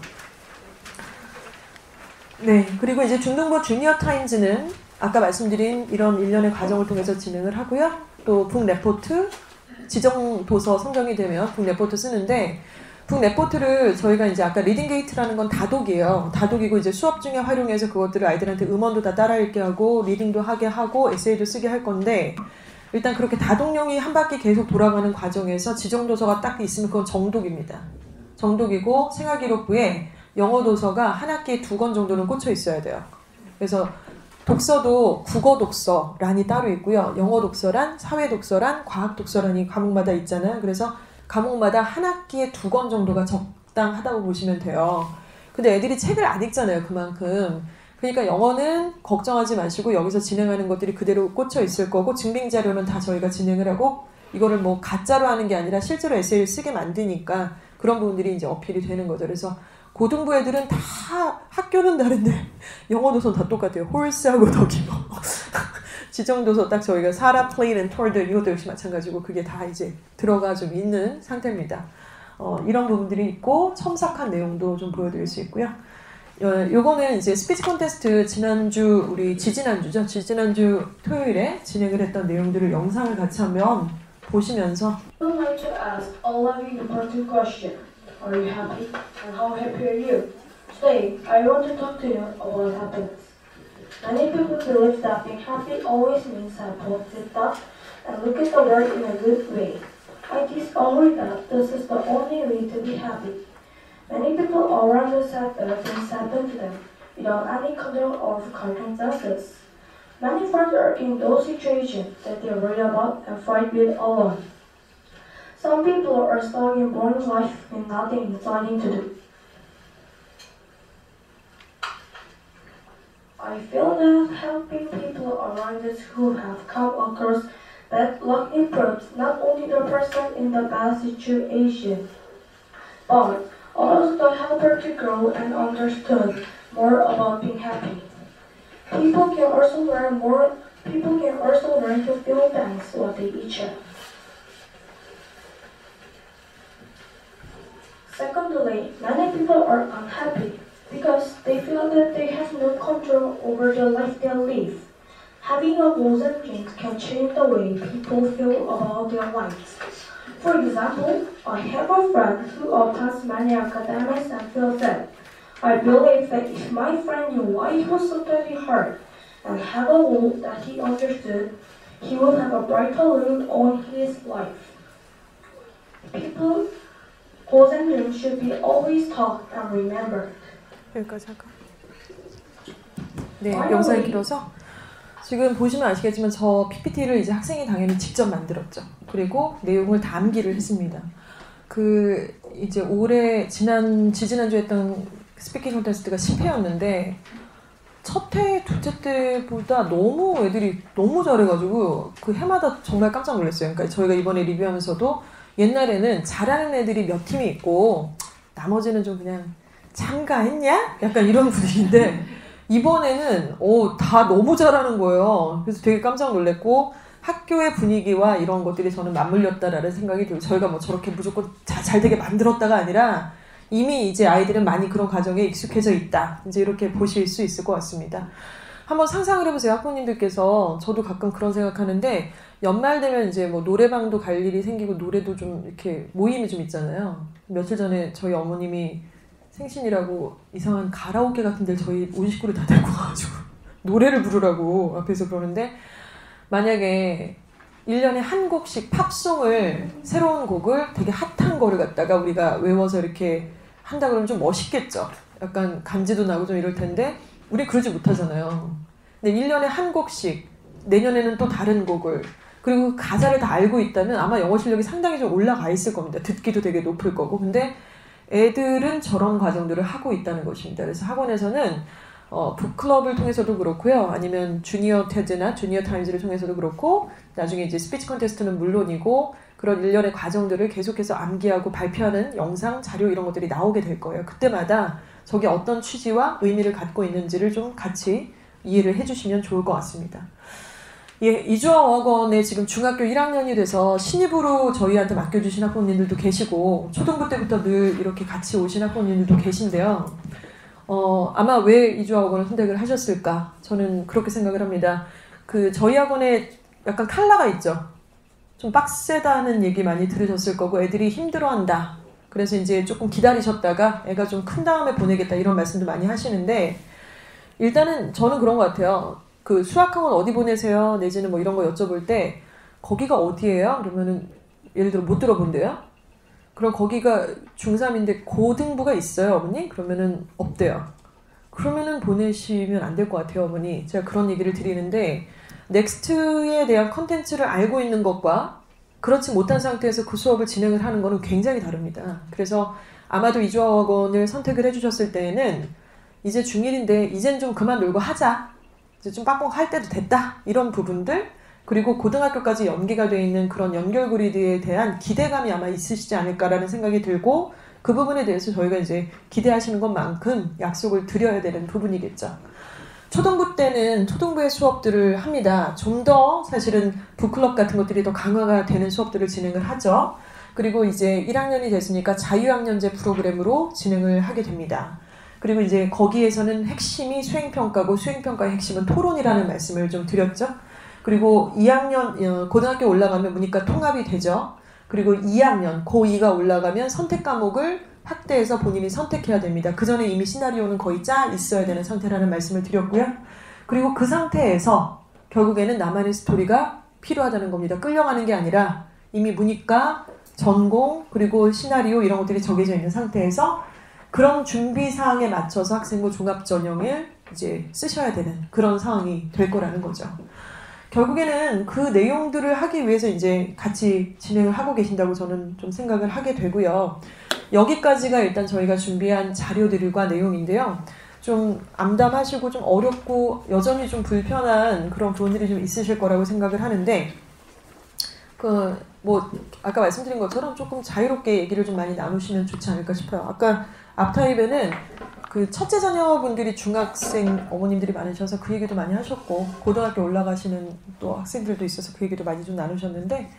네, 그리고 이제 중등부 주니어 타임즈는 아까 말씀드린 이런 일련의 과정을 통해서 진행을 하고요. 또 북 레포트, 지정 도서 선정이 되면 북 레포트 쓰는데 북레포트를 저희가 이제 아까 리딩게이트라는 건 다독이에요. 다독이고 이제 수업 중에 활용해서 그것들을 아이들한테 음원도 다 따라 읽게 하고 리딩도 하게 하고 에세이도 쓰게 할 건데 일단 그렇게 다독용이 한 바퀴 계속 돌아가는 과정에서 지정도서가 딱 있으면 그건 정독입니다. 정독이고 생활기록부에 영어 도서가 한 학기에 2권 정도는 꽂혀 있어야 돼요. 그래서 독서도 국어 독서란이 따로 있고요. 영어 독서란, 사회 독서란, 과학 독서란이 과목마다 있잖아요. 그래서 과목마다 한 학기에 2권 정도가 적당하다고 보시면 돼요. 근데 애들이 책을 안 읽잖아요, 그만큼. 그러니까 영어는 걱정하지 마시고 여기서 진행하는 것들이 그대로 꽂혀 있을 거고 증빙자료는 다 저희가 진행을 하고 이거를 뭐 가짜로 하는 게 아니라 실제로 에세이를 쓰게 만드니까 그런 부분들이 이제 어필이 되는 거죠. 그래서 고등부 애들은 다 학교는 다른데 영어 도서는 다 똑같아요. 홀스하고 덕이고 지정도서 딱 저희가 사라, 플레인, 앤 톨드 이것도 역시 마찬가지고 그게 다 이제 들어가 좀 있는 상태입니다. 이런 부분들이 있고 첨삭한 내용도 좀 보여드릴 수 있고요. 요거는 이제 스피치 콘테스트 지난주 우리 지지난주죠. 지지난주 토요일에 진행을 했던 내용들을 영상을 같이 한번 보시면서 I would like to ask all of you important question. Are you happy? And how happy are you? Today, I want to talk to you about happiness. Many people believe that being happy always means have positive thoughts and look at the world in a good way. I discovered that this is the only way to be happy. Many people around us have bad things happen to them without any control of circumstances. Many friends are in those situations that they worry about and fight with alone. Some people are stuck in boring life with nothing exciting to do. I feel that helping people around us who have come across bad luck improves not only the person in the bad situation, but allows the helper to grow and understand more about being happy. People can also learn to feel thanks what they each have. Secondly, many people are unhappy because they feel that they have no control over the life they live. Having a goals and dreams can change the way people feel about their lives. For example, I have a friend who attends many academics and feels sad. I believe that if my friend knew why he was studying hard and had a goal that he understood, he would have a brighter look on his life. People, goals and dreams should be always taught and remembered. 여기까지 할까? 네, 영상이 길어서 지금 보시면 아시겠지만 저 PPT를 이제 학생이 당연히 직접 만들었죠. 그리고 내용을 다 암기를 했습니다. 그 이제 올해 지지난주에 했던 스피킹 콘테스트가 10회였는데 첫 회, 둘째 때보다 너무 애들이 너무 잘해가지고 그 해마다 정말 깜짝 놀랐어요. 그러니까 저희가 이번에 리뷰하면서도 옛날에는 잘하는 애들이 몇 팀이 있고 나머지는 좀 그냥 참가했냐? 약간 이런 분위기인데 이번에는 다 너무 잘하는 거예요. 그래서 되게 깜짝 놀랐고 학교의 분위기와 이런 것들이 저는 맞물렸다라는 생각이 들고 저희가 뭐 저렇게 무조건 잘 되게 만들었다가 아니라 이미 이제 아이들은 많이 그런 과정에 익숙해져 있다. 이제 이렇게 보실 수 있을 것 같습니다. 한번 상상을 해보세요. 학부모님들께서 저도 가끔 그런 생각하는데 연말 되면 이제 뭐 노래방도 갈 일이 생기고 노래도 좀 이렇게 모임이 좀 있잖아요. 며칠 전에 저희 어머님이 생신이라고 이상한 가라오케 같은 데를 저희 온 식구를 다 데리고 가가지고 노래를 부르라고 앞에서 그러는데 만약에 1년에 한 곡씩 팝송을 새로운 곡을 되게 핫한 거를 갖다가 우리가 외워서 이렇게 한다 그러면 좀 멋있겠죠. 약간 간지도 나고 좀 이럴 텐데 우리 그러지 못하잖아요. 근데 1년에 한 곡씩 내년에는 또 다른 곡을 그리고 가사를 다 알고 있다면 아마 영어 실력이 상당히 좀 올라가 있을 겁니다. 듣기도 되게 높을 거고 근데 애들은 저런 과정들을 하고 있다는 것입니다. 그래서 학원에서는 북클럽을 통해서도 그렇고요. 아니면 주니어 테드나 주니어 타임즈를 통해서도 그렇고 나중에 이제 스피치 콘테스트는 물론이고 그런 일련의 과정들을 계속해서 암기하고 발표하는 영상, 자료 이런 것들이 나오게 될 거예요. 그때마다 저게 어떤 취지와 의미를 갖고 있는지를 좀 같이 이해를 해주시면 좋을 것 같습니다. 예, 이주어학원에 지금 중학교 1학년이 돼서 신입으로 저희한테 맡겨주신 학부모님들도 계시고 초등부 때부터 늘 이렇게 같이 오신 학부모님들도 계신데요. 아마 왜 이주어학원을 선택을 하셨을까? 저는 그렇게 생각을 합니다. 저희 학원에 약간 칼라가 있죠. 좀 빡세다는 얘기 많이 들으셨을 거고 애들이 힘들어한다. 그래서 이제 조금 기다리셨다가 애가 좀 큰 다음에 보내겠다 이런 말씀도 많이 하시는데 일단은 저는 그런 것 같아요. 그 수학학원 어디 보내세요? 내지는 뭐 이런 거 여쭤볼 때 거기가 어디예요? 그러면은 예를 들어 못 들어본대요. 그럼 거기가 중3인데 고등부가 있어요, 어머니? 그러면은 없대요. 그러면은 보내시면 안 될 것 같아요, 어머니. 제가 그런 얘기를 드리는데 넥스트에 대한 컨텐츠를 알고 있는 것과 그렇지 못한 상태에서 그 수업을 진행을 하는 거는 굉장히 다릅니다. 그래서 아마도 이주학원을 선택을 해주셨을 때에는 이제 중1인데 이젠 좀 그만 놀고 하자. 이제 좀 빡빡 할 때도 됐다. 이런 부분들 그리고 고등학교까지 연계가 되어 있는 그런 연결고리에 대한 기대감이 아마 있으시지 않을까라는 생각이 들고 그 부분에 대해서 저희가 이제 기대하시는 것만큼 약속을 드려야 되는 부분이겠죠. 초등부 때는 초등부의 수업들을 합니다. 좀 더 사실은 북클럽 같은 것들이 더 강화가 되는 수업들을 진행을 하죠. 그리고 이제 1학년이 됐으니까 자유학년제 프로그램으로 진행을 하게 됩니다. 그리고 이제 거기에서는 핵심이 수행평가고 수행평가의 핵심은 토론이라는 말씀을 좀 드렸죠. 그리고 2학년 고등학교 올라가면 문이과 통합이 되죠. 그리고 2학년 고2가 올라가면 선택 과목을 확대해서 본인이 선택해야 됩니다. 그 전에 이미 시나리오는 거의 짜 있어야 되는 상태라는 말씀을 드렸고요. 그리고 그 상태에서 결국에는 나만의 스토리가 필요하다는 겁니다. 끌려가는 게 아니라 이미 문이과, 전공, 그리고 시나리오 이런 것들이 정해져 있는 상태에서 그런 준비 사항에 맞춰서 학생부 종합 전형을 이제 쓰셔야 되는 그런 상황이 될 거라는 거죠. 결국에는 그 내용들을 하기 위해서 이제 같이 진행을 하고 계신다고 저는 좀 생각을 하게 되고요. 여기까지가 일단 저희가 준비한 자료들과 내용인데요. 좀 암담하시고 좀 어렵고 여전히 좀 불편한 그런 부분들이 좀 있으실 거라고 생각을 하는데 뭐 아까 말씀드린 것처럼 조금 자유롭게 얘기를 좀 많이 나누시면 좋지 않을까 싶어요. 아까 앞타입에는 그 첫째 자녀분들이 중학생 어머님들이 많으셔서 그 얘기도 많이 하셨고 고등학교 올라가시는 또 학생들도 있어서 그 얘기도 많이 좀 나누셨는데